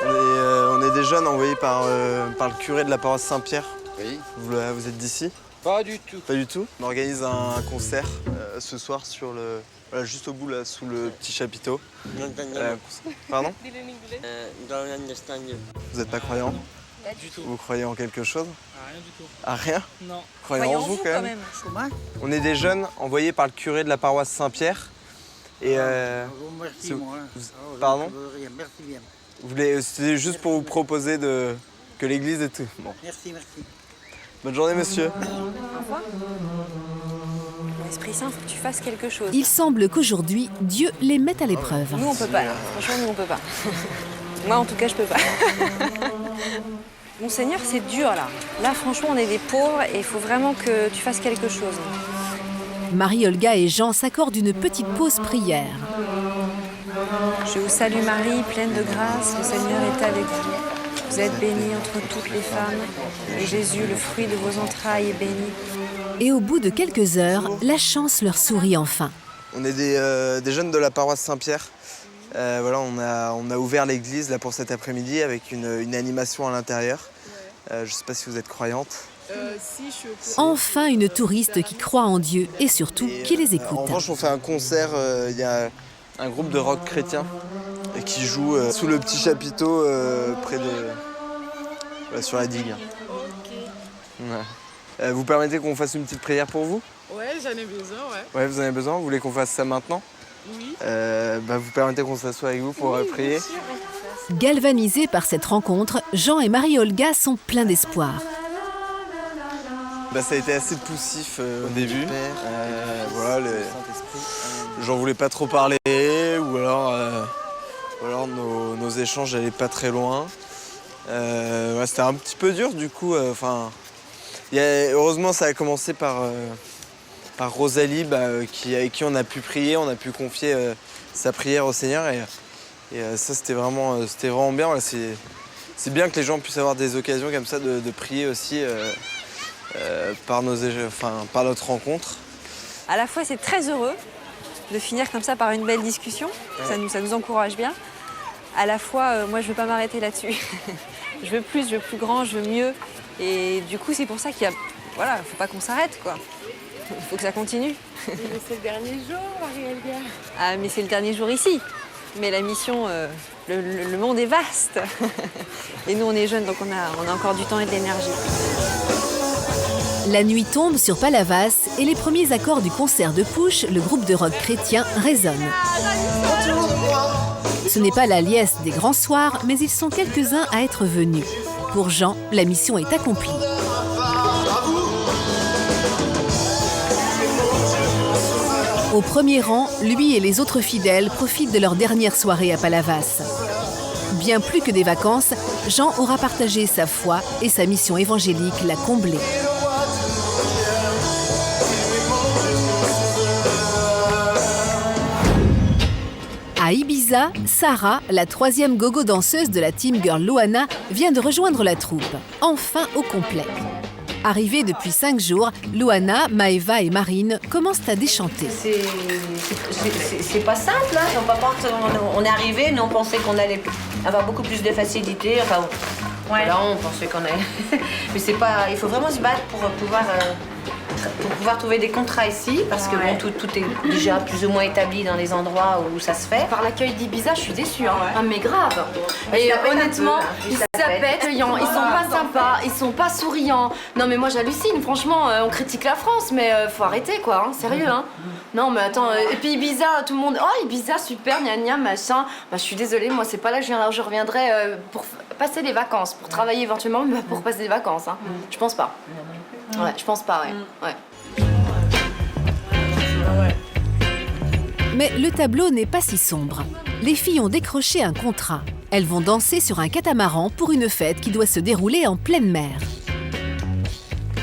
On est des jeunes envoyés par le curé de la paroisse Saint-Pierre. Oui. Vous êtes d'ici? Pas du tout. Pas du tout. On organise un concert ce soir sur le, voilà, juste au bout là, sous le petit chapiteau. Pardon? Vous n'êtes pas croyant? Pas du tout. Vous croyez en quelque chose? Rien du tout. Ah rien? Non. Croyez en vous quand même. On est des jeunes envoyés par le curé de la paroisse Saint-Pierre. Et merci, moi. Pardon? Merci bien. C'était juste pour vous proposer que l'église est tout. Bon. Merci. Bonne journée, monsieur. Au revoir. Esprit Saint, faut que tu fasses quelque chose. Il semble qu'aujourd'hui, Dieu les mette à l'épreuve. Nous, on peut pas, là. Franchement, nous, on peut pas. Moi, en tout cas, je peux pas. Mon Seigneur, c'est dur, là. Là, franchement, on est des pauvres et il faut vraiment que tu fasses quelque chose. Marie-Olga et Jean s'accordent une petite pause prière. Je vous salue Marie, pleine de grâce, le Seigneur est avec vous. Vous êtes bénie entre toutes les femmes, et Jésus, le fruit de vos entrailles, est béni. Et au bout de quelques heures, la chance leur sourit enfin. On est des jeunes de la paroisse Saint-Pierre. Voilà, on a ouvert l'église là pour cet après-midi avec une animation à l'intérieur. Je ne sais pas si vous êtes croyante. Si, je suis au courant. Enfin, une touriste qui croit en Dieu et surtout qui les écoute. En revanche, on fait un concert. Il y a un groupe de rock chrétien qui joue sous le petit chapiteau près de sur la digue. Ouais. Vous permettez qu'on fasse une petite prière pour vous? Ouais, j'en ai besoin, ouais. Ouais, vous en avez besoin? Vous voulez qu'on fasse ça maintenant? Oui. Vous permettez qu'on s'assoie avec vous pour prier? Galvanisés par cette rencontre, Jean et Marie-Olga sont pleins d'espoir. Ça a été assez poussif au début. Voilà, les gens voulaient pas trop parler, ou alors nos échanges n'allaient pas très loin. C'était un petit peu dur du coup. Heureusement, ça a commencé par Rosalie, avec qui on a pu prier, on a pu confier sa prière au Seigneur. Et ça, c'était vraiment bien. C'est bien que les gens puissent avoir des occasions comme ça de prier aussi par notre rencontre. À la fois, c'est très heureux, de finir comme ça par une belle discussion. Ça nous encourage bien. À la fois, moi, je veux pas m'arrêter là-dessus. Je veux plus grand, je veux mieux. Et du coup, c'est pour ça qu'il y a... Voilà, faut pas qu'on s'arrête, quoi. Il faut que ça continue. Mais c'est le dernier jour, Marie-Olga. Ah, mais c'est le dernier jour ici. Mais la mission, le monde est vaste. Et nous, on est jeunes, donc on a encore du temps et de l'énergie. La nuit tombe sur Palavas et les premiers accords du concert de Pouche, le groupe de rock chrétien, résonnent. Ce n'est pas la liesse des grands soirs, mais ils sont quelques-uns à être venus. Pour Jean, la mission est accomplie. Au premier rang, lui et les autres fidèles profitent de leur dernière soirée à Palavas. Bien plus que des vacances, Jean aura partagé sa foi et sa mission évangélique l'a comblé. À Ibiza, Sarah, la 3e gogo danseuse de la team girl Loana, vient de rejoindre la troupe, enfin au complet. Arrivée depuis 5 jours, Loana, Maeva et Marine commencent à déchanter. C'est pas simple, hein. On est arrivés, nous on pensait qu'on allait avoir beaucoup plus de facilité. Enfin, voilà, on pensait qu'on allait... Mais c'est pas... Il faut vraiment se battre pour pouvoir trouver des contrats ici, parce que bon, tout est déjà plus ou moins établi dans les endroits où ça se fait. Par l'accueil d'Ibiza, je suis déçue, hein. Ah, mais grave. Et honnêtement, ils s'appellent, ils sont pas sympas, ils sont pas souriants. Non mais moi j'hallucine, franchement, on critique la France, mais faut arrêter quoi, hein. Sérieux, hein. Non mais attends, et puis Ibiza, tout le monde, oh Ibiza, super, gna gna, machin. Bah je suis désolée, moi c'est pas là que je reviendrai pour passer les vacances, pour travailler éventuellement, mais pour passer des vacances, hein. Je pense pas. Ouais, je pense pas, ouais. Mais le tableau n'est pas si sombre. Les filles ont décroché un contrat. Elles vont danser sur un catamaran pour une fête qui doit se dérouler en pleine mer.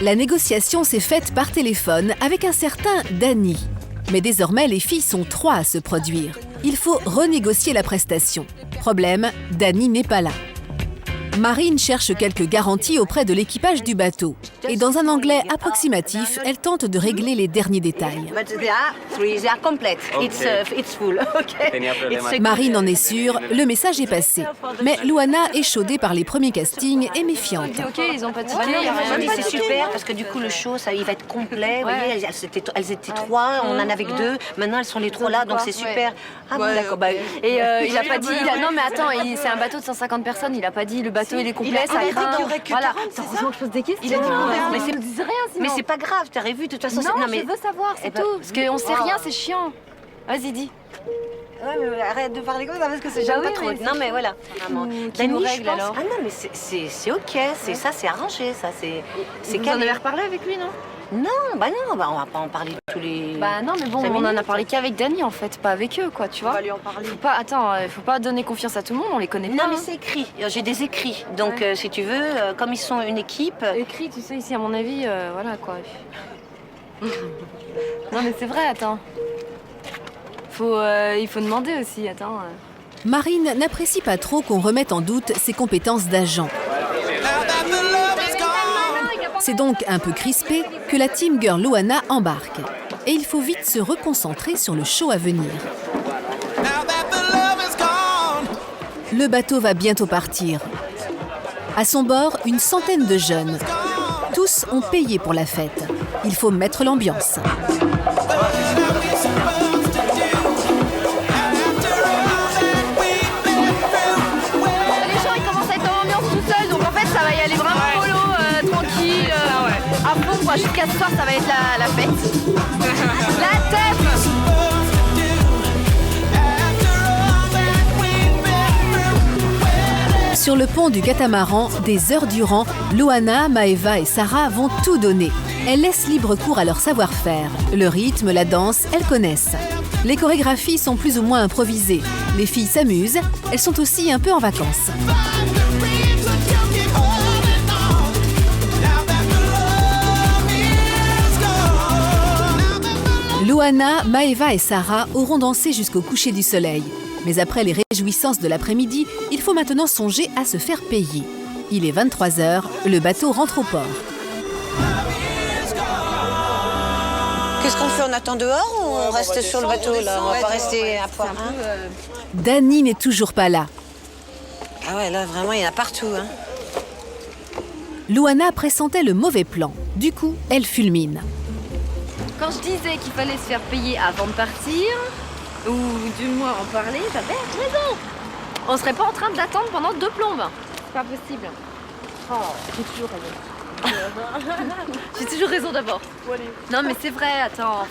La négociation s'est faite par téléphone avec un certain Danny. Mais désormais, les filles sont 3 à se produire. Il faut renégocier la prestation. Problème, Danny n'est pas là. Marine cherche quelques garanties auprès de l'équipage du bateau. Et dans un anglais approximatif, elle tente de régler les derniers détails. Marine en est sûre, le message est passé. Mais Loana, échaudée par les premiers castings, est méfiante. Ok, ils ont pas tiqué. C'est super parce que du coup le show il va être complet. Vous voyez, elles étaient 3, on en avait que 2. Maintenant elles sont les 3 là, donc c'est super. Ah bon, d'accord. Et il a pas dit. Non mais attends, c'est un bateau de 150 personnes. Il a pas dit le bateau il est complet. Ça dit qu'il y aurait que 40. Heureusement que je pose des questions. Il a dit mais c'est dis rien sinon. Mais c'est pas grave, t'as revu de toute façon. Non, mais je veux savoir, c'est tout. Parce qu'on sait rien, c'est chiant. Vas-y, dis. Ouais, mais arrête de parler comme ça parce que c'est pas trop. Non, mais voilà. Qui nous règle alors? Ah non, mais c'est ok, c'est arrangé, ça. C'est Vous en avez reparlé avec lui, non? Non, on va pas en parler tous les... Bah non, mais bon, on en a parlé qu'avec Dany en fait, pas avec eux, quoi, tu vois. On va lui en parler. Faut pas donner confiance à tout le monde, on les connaît pas. Non, mais c'est écrit, j'ai des écrits. Donc, si tu veux, comme ils sont une équipe... Écrit, tu sais, ici, à mon avis, voilà, quoi. Non, mais c'est vrai, attends. Il faut demander aussi, attends. Marine n'apprécie pas trop qu'on remette en doute ses compétences d'agent. C'est donc un peu crispé que la team girl Loana embarque. Et il faut vite se reconcentrer sur le show à venir. Le bateau va bientôt partir. À son bord, une centaine de jeunes. Tous ont payé pour la fête. Il faut mettre l'ambiance. Jusqu'à ce soir, ça va être la fête. La tête. Sur le pont du catamaran, des heures durant, Loana, Maeva et Sarah vont tout donner. Elles laissent libre cours à leur savoir-faire. Le rythme, la danse, elles connaissent. Les chorégraphies sont plus ou moins improvisées. Les filles s'amusent, elles sont aussi un peu en vacances. Loana, Maeva et Sarah auront dansé jusqu'au coucher du soleil. Mais après les réjouissances de l'après-midi, il faut maintenant songer à se faire payer. Il est 23h, le bateau rentre au port. Qu'est-ce qu'on fait? On attend dehors ou on reste sur le bateau là? On va pas rester à poil. Dany n'est toujours pas là. Ah ouais, là vraiment il y en a partout. Hein. Louana pressentait le mauvais plan. Du coup, elle fulmine. Quand je disais qu'il fallait se faire payer avant de partir, ou du moins en parler, j'avais raison. On serait pas en train d'attendre pendant 2 plombes. C'est pas possible. Oh, j'ai toujours raison. J'ai toujours raison d'abord. Non mais c'est vrai, attends.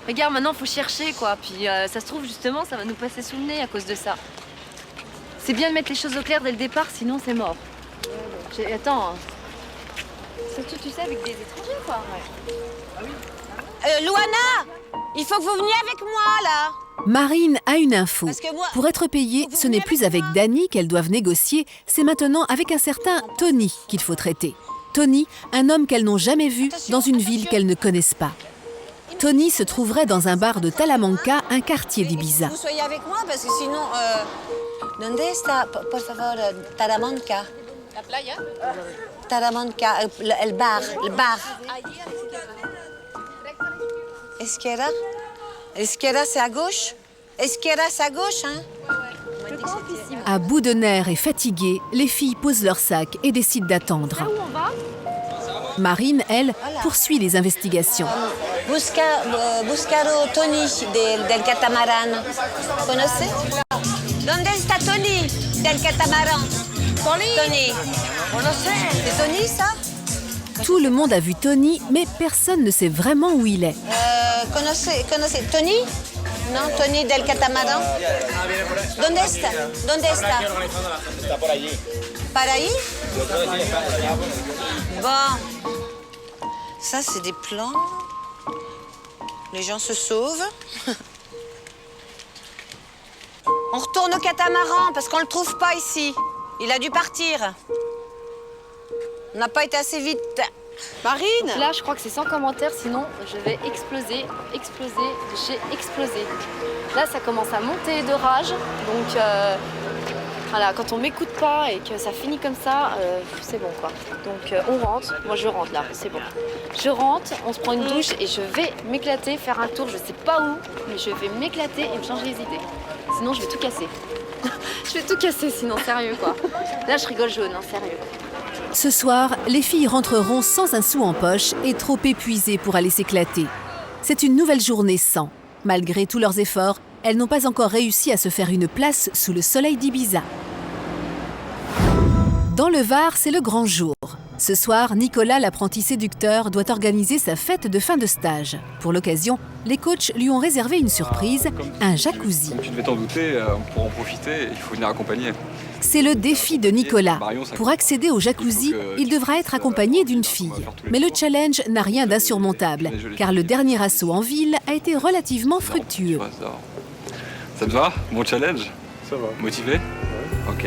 Regarde, maintenant faut chercher quoi. Puis ça se trouve justement, ça va nous passer sous le nez à cause de ça. C'est bien de mettre les choses au clair dès le départ, sinon c'est mort. Attends. Surtout tu sais avec des étrangers quoi. Louana, il faut que vous veniez avec moi là. Marine a une info. Pour être payée, ce n'est plus avec Dany qu'elles doivent négocier, c'est maintenant avec un certain Tony qu'il faut traiter. Tony, un homme qu'elles n'ont jamais vu dans une ville qu'elles ne connaissent pas. Tony se trouverait dans un bar de Talamanca, un quartier d'Ibiza. Vous soyez avec moi parce que sinon... ¿Dónde está, por favor, Talamanca? La playa. Talamanca, el bar, le bar. Esquerra? Esquerra, c'est à gauche? Esquerra, c'est à gauche, hein? À bout de nerfs et fatiguées, les filles posent leurs sacs et décident d'attendre. Marine, elle, poursuit les investigations. Buscaro Tony del catamaran. Conoce? ¿Dónde está Tony del catamaran? Tony. C'est Tony, ça? Tout le monde a vu Tony, mais personne ne sait vraiment où il est. Conoce Tony? Non, Tony del catamaran. ¿Dónde está? ¿Dónde está? Está por allí. Par ahí? Bon. Ça, c'est des plans. Les gens se sauvent. On retourne au catamaran parce qu'on le trouve pas ici. Il a dû partir. On n'a pas été assez vite. Marine! Là, je crois que c'est sans commentaire, sinon je vais exploser, j'ai explosé. Là, ça commence à monter de rage, donc voilà, quand on m'écoute pas et que ça finit comme ça, c'est bon quoi. Donc on rentre, moi je rentre là, c'est bon. Je rentre, on se prend une douche et je vais m'éclater, faire un tour, je sais pas où, mais je vais m'éclater et me changer les idées. Sinon je vais tout casser. Je vais tout casser sinon, sérieux quoi. Là je rigole jaune, hein, sérieux. Ce soir, les filles rentreront sans un sou en poche et trop épuisées pour aller s'éclater. C'est une nouvelle journée sans. Malgré tous leurs efforts, elles n'ont pas encore réussi à se faire une place sous le soleil d'Ibiza. Dans le Var, c'est le grand jour. Ce soir, Nicolas, l'apprenti séducteur, doit organiser sa fête de fin de stage. Pour l'occasion, les coachs lui ont réservé une surprise, un jacuzzi. Tu devais t'en douter, pour en profiter, il faut venir accompagner. C'est le défi de Nicolas. Pour accéder au jacuzzi, il devra être accompagné d'une fille. Mais le challenge n'a rien d'insurmontable, car le dernier assaut en ville a été relativement fructueux. Ça te va? Bon challenge? Ça va. Motivé? Ok,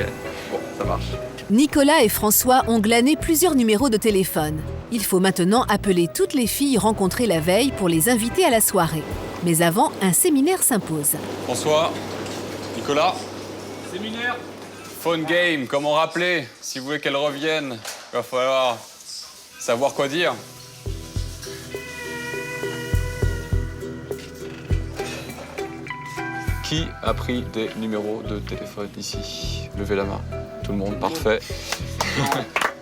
bon, ça marche. Nicolas et François ont glané plusieurs numéros de téléphone. Il faut maintenant appeler toutes les filles rencontrées la veille pour les inviter à la soirée. Mais avant, un séminaire s'impose. François, Nicolas. Séminaire. Phone game, comment rappeler? Si vous voulez qu'elle revienne, il va falloir savoir quoi dire. Qui a pris des numéros de téléphone ici? Levez la main. Tout le monde, parfait.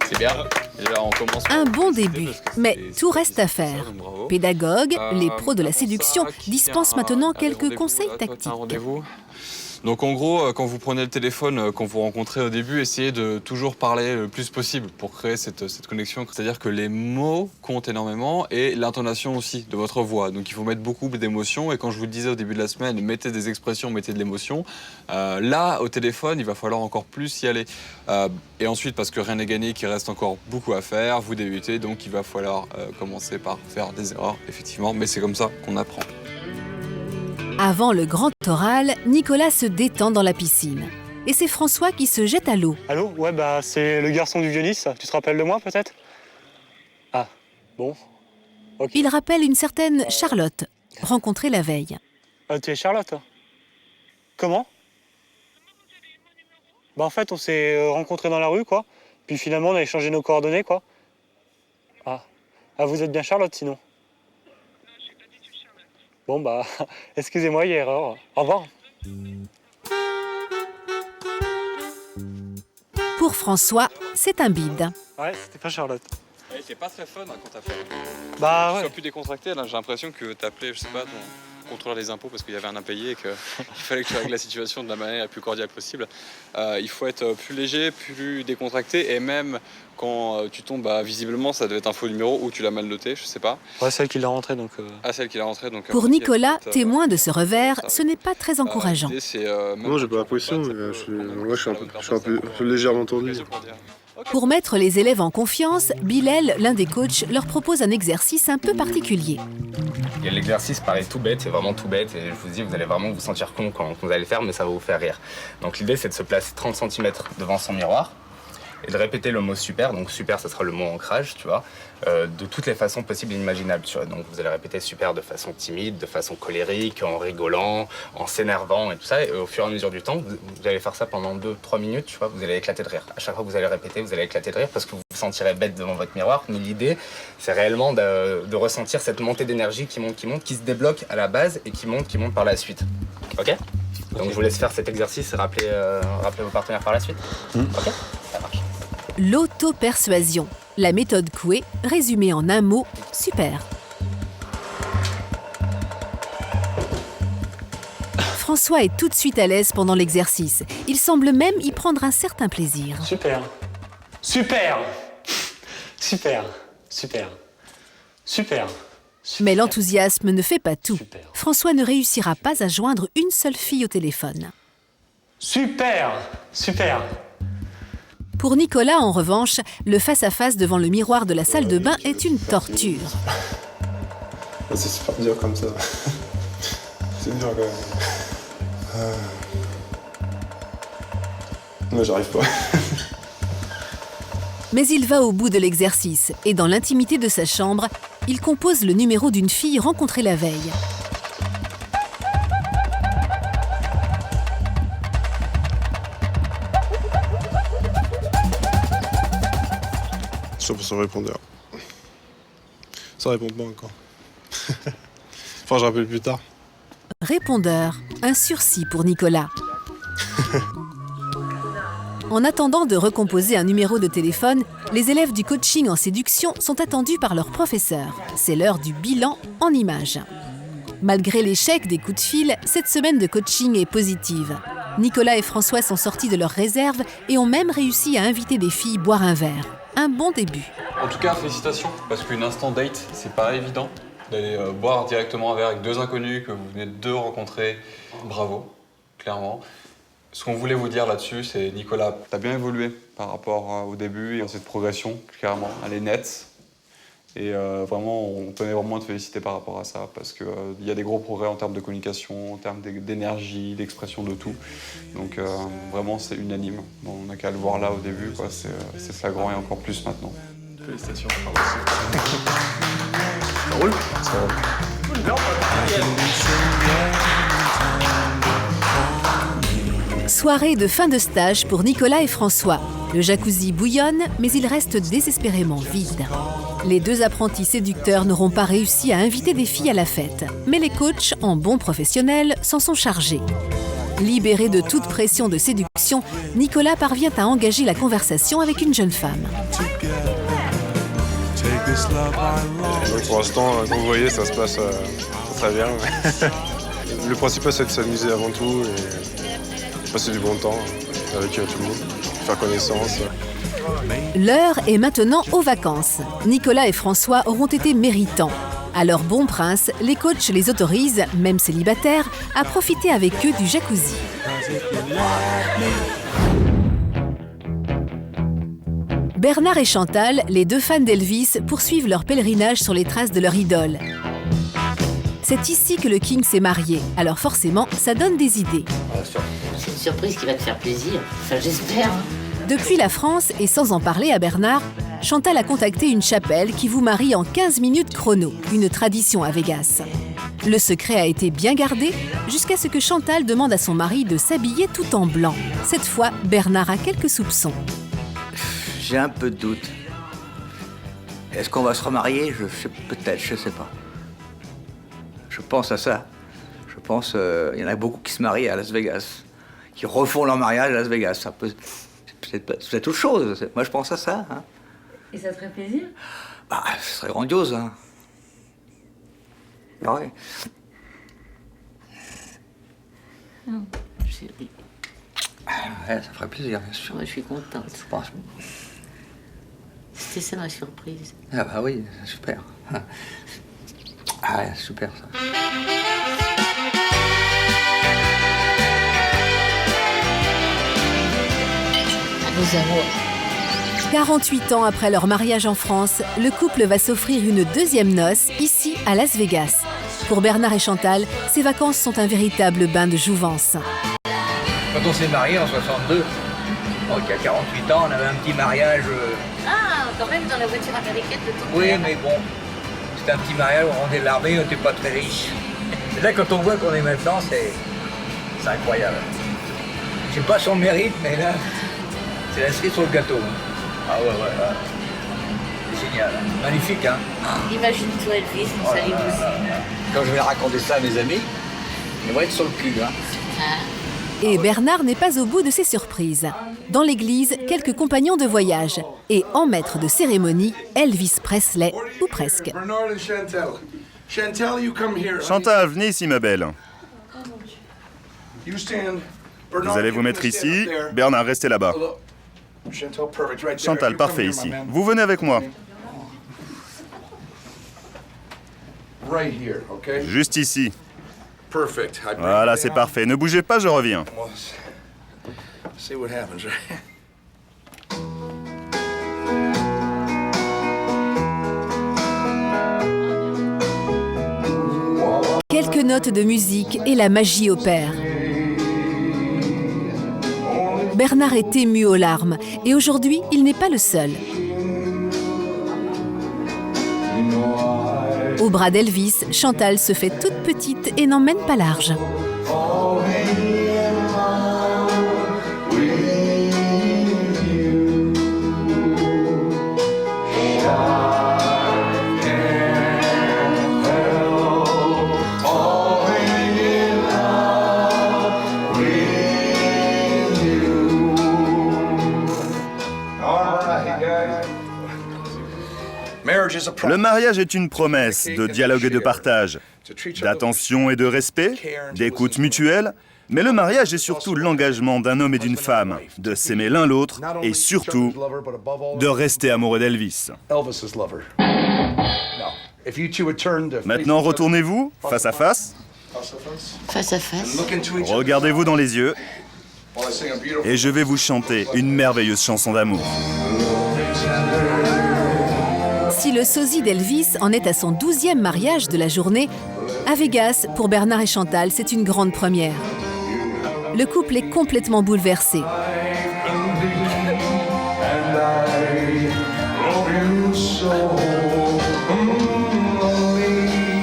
C'est bien. Déjà, on commence. Un bon début, mais tout reste à faire. Pédagogues, les pros de la séduction dispensent maintenant quelques conseils tactiques. Donc en gros, quand vous prenez le téléphone, quand vous rencontrez au début, essayez de toujours parler le plus possible pour créer cette connexion. C'est-à-dire que les mots comptent énormément et l'intonation aussi de votre voix. Donc il faut mettre beaucoup d'émotions et quand je vous le disais au début de la semaine, mettez des expressions, mettez de l'émotion. Là, au téléphone, il va falloir encore plus y aller. Et ensuite, parce que rien n'est gagné, qu'il reste encore beaucoup à faire, vous débutez, donc il va falloir commencer par faire des erreurs, effectivement. Mais c'est comme ça qu'on apprend. Avant le grand oral, Nicolas se détend dans la piscine. Et c'est François qui se jette à l'eau. Allô? Ouais, bah c'est le garçon du violiste. Tu te rappelles de moi peut-être? Ah, bon. Ok. Il rappelle une certaine Charlotte, rencontrée la veille. Tu es Charlotte? Comment? Bah en fait, on s'est rencontrés dans la rue, quoi. Puis finalement, on a échangé nos coordonnées, quoi. Ah, vous êtes bien Charlotte, sinon? Bon bah, excusez-moi, il y a erreur. Au revoir. Pour François, c'est un bide. Ouais, c'était pas Charlotte. C'est pas très fun quand t'as fait. Bah ouais. Tu sois plus décontracté, là, j'ai l'impression que t'appelais, je sais pas, ton contrôleur des impôts parce qu'il y avait un impayé et qu'il fallait que tu règles la situation de la manière la plus cordiale possible. Il faut être plus léger, plus décontracté et même quand tu tombes, visiblement ça devait être un faux numéro ou tu l'as mal noté, je sais pas. Ouais, celle qui l'a rentré donc. Ah, celle qui l'a rentré donc. Pour Nicolas, témoin de ce revers, ce n'est pas très encourageant. Non, j'ai pas la pression, mais je suis un peu légèrement tendu. Pour mettre les élèves en confiance, Bilal, l'un des coachs, leur propose un exercice un peu particulier. L'exercice paraît tout bête, c'est vraiment tout bête, et je vous dis, vous allez vraiment vous sentir con quand vous allez le faire, mais ça va vous faire rire. Donc l'idée, c'est de se placer 30 cm devant son miroir, et de répéter le mot super, donc super, ce sera le mot ancrage, tu vois, de toutes les façons possibles et imaginables, tu vois. Donc vous allez répéter super de façon timide, de façon colérique, en rigolant, en s'énervant et tout ça, et au fur et à mesure du temps, vous allez faire ça pendant 2-3 minutes, tu vois, vous allez éclater de rire. À chaque fois que vous allez répéter, vous allez éclater de rire parce que vous vous sentirez bête devant votre miroir, mais l'idée, c'est réellement de ressentir cette montée d'énergie qui monte, qui se débloque à la base et qui monte par la suite. Ok ? Donc je vous laisse faire cet exercice et rappeler vos partenaires par la suite. Ok ? Ça marche. L'auto-persuasion, la méthode Coué, résumée en un mot, super. François est tout de suite à l'aise pendant l'exercice. Il semble même y prendre un certain plaisir. Super. Super. Super. Super. Super. Mais l'enthousiasme ne fait pas tout. François ne réussira pas à joindre une seule fille au téléphone. Super. Super. Pour Nicolas, en revanche, le face-à-face devant le miroir de la salle de bain est une torture. C'est super dur comme ça. C'est dur quand même. Moi, j'arrive pas. Mais il va au bout de l'exercice et dans l'intimité de sa chambre, il compose le numéro d'une fille rencontrée la veille. Sur son répondeur. Ça répond pas encore. Enfin, je rappelle plus tard. Répondeur, un sursis pour Nicolas. En attendant de recomposer un numéro de téléphone, les élèves du coaching en séduction sont attendus par leur professeur. C'est l'heure du bilan en images. Malgré l'échec des coups de fil, cette semaine de coaching est positive. Nicolas et François sont sortis de leur réserve et ont même réussi à inviter des filles boire un verre. Un bon début. En tout cas, félicitations, parce qu'une instant date, c'est pas évident d'aller boire directement un verre avec deux inconnus que vous venez de rencontrer. Bravo, clairement. Ce qu'on voulait vous dire là-dessus, c'est Nicolas, t'as bien évolué par rapport au début et dans cette progression, clairement, elle est nette. Et vraiment, on tenait vraiment à te féliciter par rapport à ça, parce qu'il y a des gros progrès en termes de communication, en termes d'énergie, d'expression de tout. Donc vraiment, c'est unanime. Bon, on n'a qu'à le voir là au début, quoi. C'est flagrant et encore plus maintenant. Félicitations. Ça roule ? Ça roule. Soirée de fin de stage pour Nicolas et François. Le jacuzzi bouillonne, mais il reste désespérément vide. Les deux apprentis séducteurs n'auront pas réussi à inviter des filles à la fête. Mais les coachs, en bons professionnels, s'en sont chargés. Libéré de toute pression de séduction, Nicolas parvient à engager la conversation avec une jeune femme. Donc pour l'instant, comme vous voyez, ça se passe très bien. Le principal, c'est de s'amuser avant tout et passer du bon temps avec tout le monde, faire connaissance. L'heure est maintenant aux vacances. Nicolas et François auront été méritants. À leur bon prince, les coachs les autorisent, même célibataires, à profiter avec eux du jacuzzi. Bernard et Chantal, les deux fans d'Elvis, poursuivent leur pèlerinage sur les traces de leur idole. C'est ici que le King s'est marié, alors forcément, ça donne des idées. C'est une surprise qui va te faire plaisir, enfin j'espère. Depuis la France, et sans en parler à Bernard, Chantal a contacté une chapelle qui vous marie en 15 minutes chrono, une tradition à Vegas. Le secret a été bien gardé, jusqu'à ce que Chantal demande à son mari de s'habiller tout en blanc. Cette fois, Bernard a quelques soupçons. J'ai un peu de doute. Est-ce qu'on va se remarier? Peut-être, je sais pas. Je pense à ça. Je pense il y en a beaucoup qui se marient à Las Vegas, qui refont leur mariage à Las Vegas. C'est peut-être autre chose. Moi, je pense à ça. Hein. Et ça te ferait plaisir? Bah, ce serait grandiose. Hein. Ah ouais. Oh, chérie. Ouais, ça ferait plaisir, bien sûr. Ouais, je suis contente. Je pense. C'était ça ma surprise. Ah bah oui, super. Ah ouais, super ça. Nos amours. 48 ans après leur mariage en France, le couple va s'offrir une deuxième noce ici à Las Vegas. Pour Bernard et Chantal, ces vacances sont un véritable bain de jouvence. Quand on s'est mariés en 62, donc il y a 48 ans, on avait un petit mariage. Ah, quand même dans la voiture américaine de ton Oui, père. mais bon, c'était un petit mariage, on rendait de l'armée, on n'était pas très riches. Et là, quand on voit qu'on est maintenant, c'est incroyable. Je sais pas son mérite, mais là, c'est la cerise sur le gâteau. Ah ouais, c'est génial, magnifique, hein. Imagine-toi Elvis, on s'allie aussi. Quand je vais raconter ça à mes amis, ils vont être sur le cul, hein. Et Bernard n'est pas au bout de ses surprises. Dans l'église, quelques compagnons de voyage. Et en maître de cérémonie, Elvis Presley, ou presque. Chantal, venez ici, ma belle. Vous allez vous mettre ici. Bernard, restez là-bas. Chantal, parfait ici. Vous venez avec moi. Juste ici. Voilà, c'est parfait. Ne bougez pas, je reviens. Quelques notes de musique et la magie opère. Bernard est ému aux larmes et aujourd'hui, il n'est pas le seul. Au bras d'Elvis, Chantal se fait toute petite et n'emmène pas large. Le mariage est une promesse de dialogue et de partage, d'attention et de respect, d'écoute mutuelle, mais le mariage est surtout l'engagement d'un homme et d'une femme, de s'aimer l'un l'autre et surtout de rester amoureux d'Elvis. Maintenant, retournez-vous, face à face. Face à face. Regardez-vous dans les yeux et je vais vous chanter une merveilleuse chanson d'amour. Si le sosie d'Elvis en est à son 12e mariage de la journée, à Vegas, pour Bernard et Chantal, c'est une grande première. Le couple est complètement bouleversé.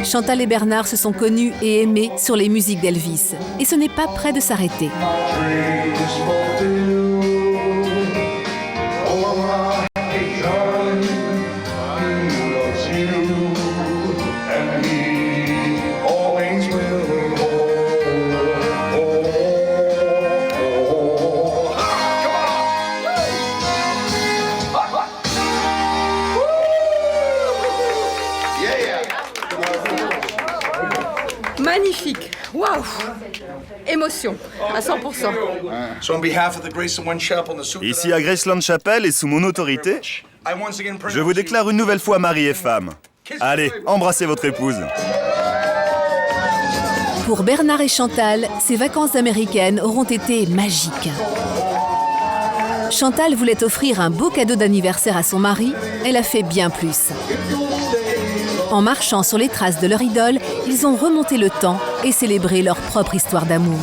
Chantal et Bernard se sont connus et aimés sur les musiques d'Elvis. Et ce n'est pas près de s'arrêter. Magnifique. Waouh. Émotion, à 100%. Ici à Graceland Chapel et sous mon autorité, je vous déclare une nouvelle fois mari et femme. Allez, embrassez votre épouse. Pour Bernard et Chantal, ces vacances américaines auront été magiques. Chantal voulait offrir un beau cadeau d'anniversaire à son mari, elle a fait bien plus. En marchant sur les traces de leur idole, ils ont remonté le temps et célébré leur propre histoire d'amour.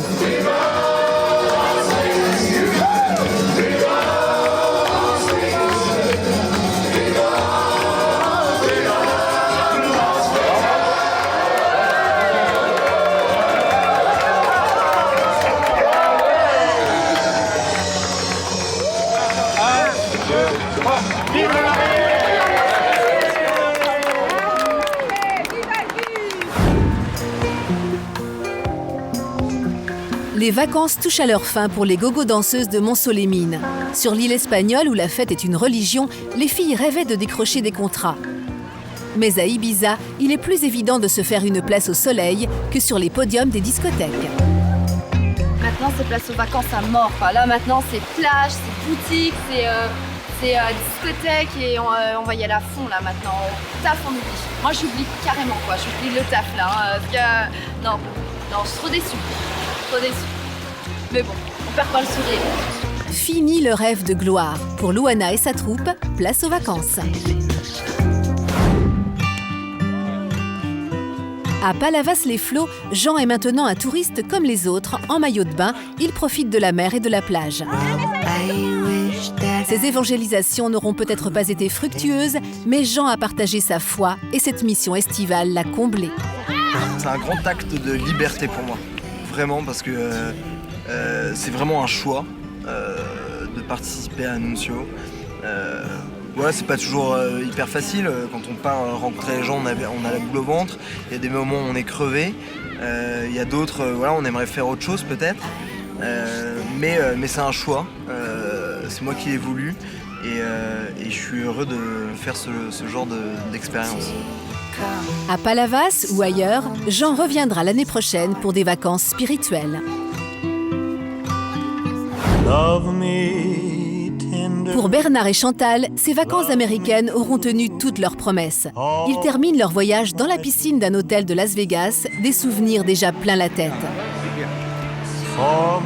Les vacances touchent à leur fin pour les gogo-danseuses de Montceau-les-Mines. Sur l'île espagnole, où la fête est une religion, les filles rêvaient de décrocher des contrats. Mais à Ibiza, il est plus évident de se faire une place au soleil que sur les podiums des discothèques. Maintenant, c'est place aux vacances à mort. Enfin, là, maintenant, c'est plage, c'est boutique, c'est discothèque et on va y aller à fond, là, maintenant. Taf, on oublie. Moi, j'oublie carrément, quoi. J'oublie le taf, là. Parce que, non, je suis trop déçue. Trop déçue. Mais bon, on perd pas le sourire. Fini le rêve de gloire. Pour Louana et sa troupe, place aux vacances. À Palavas-les-Flots, Jean est maintenant un touriste comme les autres. En maillot de bain, il profite de la mer et de la plage. Ces évangélisations n'auront peut-être pas été fructueuses, mais Jean a partagé sa foi et cette mission estivale l'a comblé. C'est un grand acte de liberté pour moi. Vraiment, parce que c'est vraiment un choix de participer à Anuncio. Voilà, c'est pas toujours hyper facile. Quand on part rencontrer les gens, on a la boule au ventre. Il y a des moments où on est crevé. Il y a d'autres, voilà, on aimerait faire autre chose peut-être. Mais c'est un choix. C'est moi qui l'ai voulu. Et je suis heureux de faire ce genre d'expérience. À Palavas ou ailleurs, Jean reviendra l'année prochaine pour des vacances spirituelles. Pour Bernard et Chantal, ces vacances américaines auront tenu toutes leurs promesses. Ils terminent leur voyage dans la piscine d'un hôtel de Las Vegas, des souvenirs déjà plein la tête.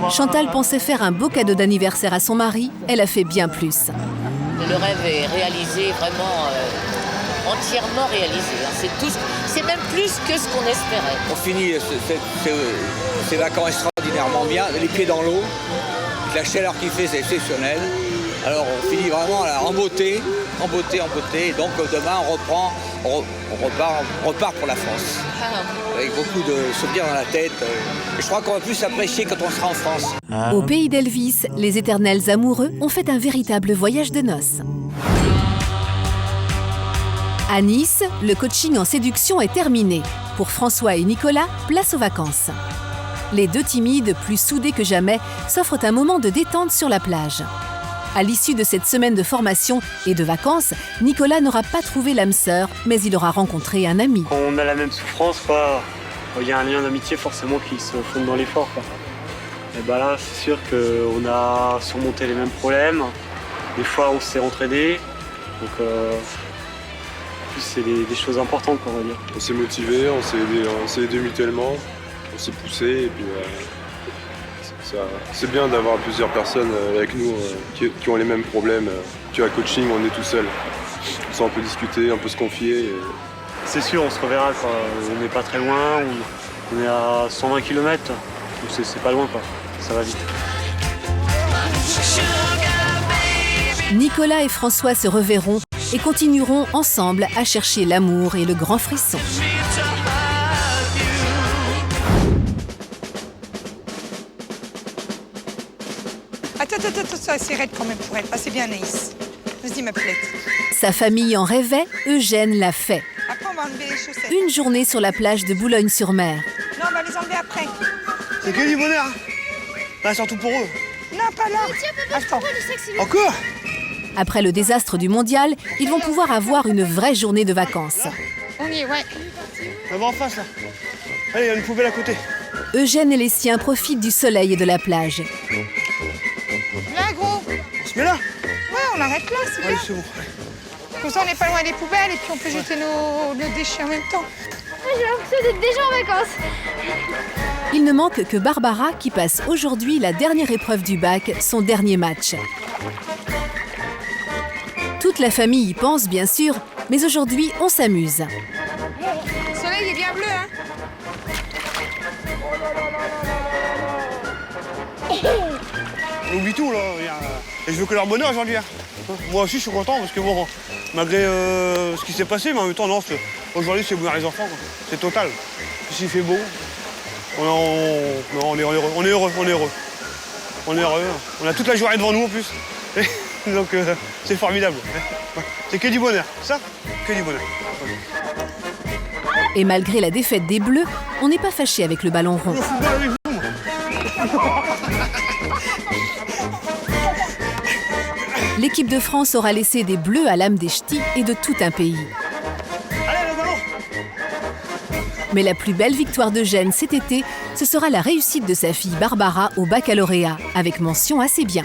Chantal pensait faire un beau cadeau d'anniversaire à son mari, elle a fait bien plus. Le rêve est réalisé, vraiment entièrement réalisé. C'est même plus que ce qu'on espérait. On finit ces vacances extraordinairement bien, les pieds dans l'eau. La chaleur qu'il fait, c'est exceptionnel. Alors on finit vraiment en beauté. Et donc demain on repart pour la France. Avec beaucoup de souvenirs dans la tête. Et je crois qu'on va plus s'apprécier quand on sera en France. Au pays d'Elvis, les éternels amoureux ont fait un véritable voyage de noces. À Nice, le coaching en séduction est terminé. Pour François et Nicolas, place aux vacances. Les deux timides, plus soudés que jamais, s'offrent un moment de détente sur la plage. À l'issue de cette semaine de formation et de vacances, Nicolas n'aura pas trouvé l'âme sœur, mais il aura rencontré un ami. Quand on a la même souffrance, il y a un lien d'amitié forcément qui se fonde dans l'effort. Et là, c'est sûr qu'on a surmonté les mêmes problèmes. Des fois, on s'est entraidés. Donc, en plus, c'est des choses importantes, on va dire. On s'est motivés, on s'est aidés mutuellement. On s'est poussé et puis c'est bien d'avoir plusieurs personnes avec nous qui ont les mêmes problèmes. Tu as coaching, on est tout seul. On peut discuter, on peut se confier. C'est sûr, on se reverra. On n'est pas très loin, on est à 120 km. Donc c'est pas loin, quoi. Ça va vite. Nicolas et François se reverront et continueront ensemble à chercher l'amour et le grand frisson. Attends, c'est assez raide quand même pour elle. C'est bien Anaïs. Vas-y, ma poulette. Sa famille en rêvait, Eugène l'a fait. Après, on va enlever les chaussettes. Une journée sur la plage de Boulogne-sur-Mer. Non, on va les enlever après. C'est que du bonheur. Pas surtout pour eux. Non, pas là. Attends. Encore? Après le désastre du mondial, ils vont pouvoir avoir une vraie journée de vacances. On y est, ouais. On va en face, là. Allez, il y a une poubelle à côté. Eugène et les siens profitent du soleil et de la plage. Là, gros. On se met là? Ouais, on arrête là, c'est bien. Allez, c'est bon. Comme ça, on n'est pas loin des poubelles et puis on peut jeter nos déchets en même temps. J'ai l'impression d'être déjà en vacances. Il ne manque que Barbara qui passe aujourd'hui la dernière épreuve du bac, son dernier match. Toute la famille y pense, bien sûr, mais aujourd'hui, on s'amuse. Le soleil est bien bleu, hein? On oublie tout, là. Et je veux que leur bonheur aujourd'hui. Moi aussi, je suis content parce que, bon, malgré ce qui s'est passé, mais en même temps, non, aujourd'hui, c'est bonheur les enfants, quoi. C'est total. S'il fait beau, on est heureux. On a toute la journée devant nous, en plus. Donc, c'est formidable. C'est que du bonheur. Ça, que du bonheur. Et malgré la défaite des Bleus, on n'est pas fâché avec le ballon rond. L'équipe de France aura laissé des bleus à l'âme des ch'tis et de tout un pays. Allez, le ballon! Mais la plus belle victoire de Gênes cet été, ce sera la réussite de sa fille Barbara au baccalauréat, avec mention assez bien.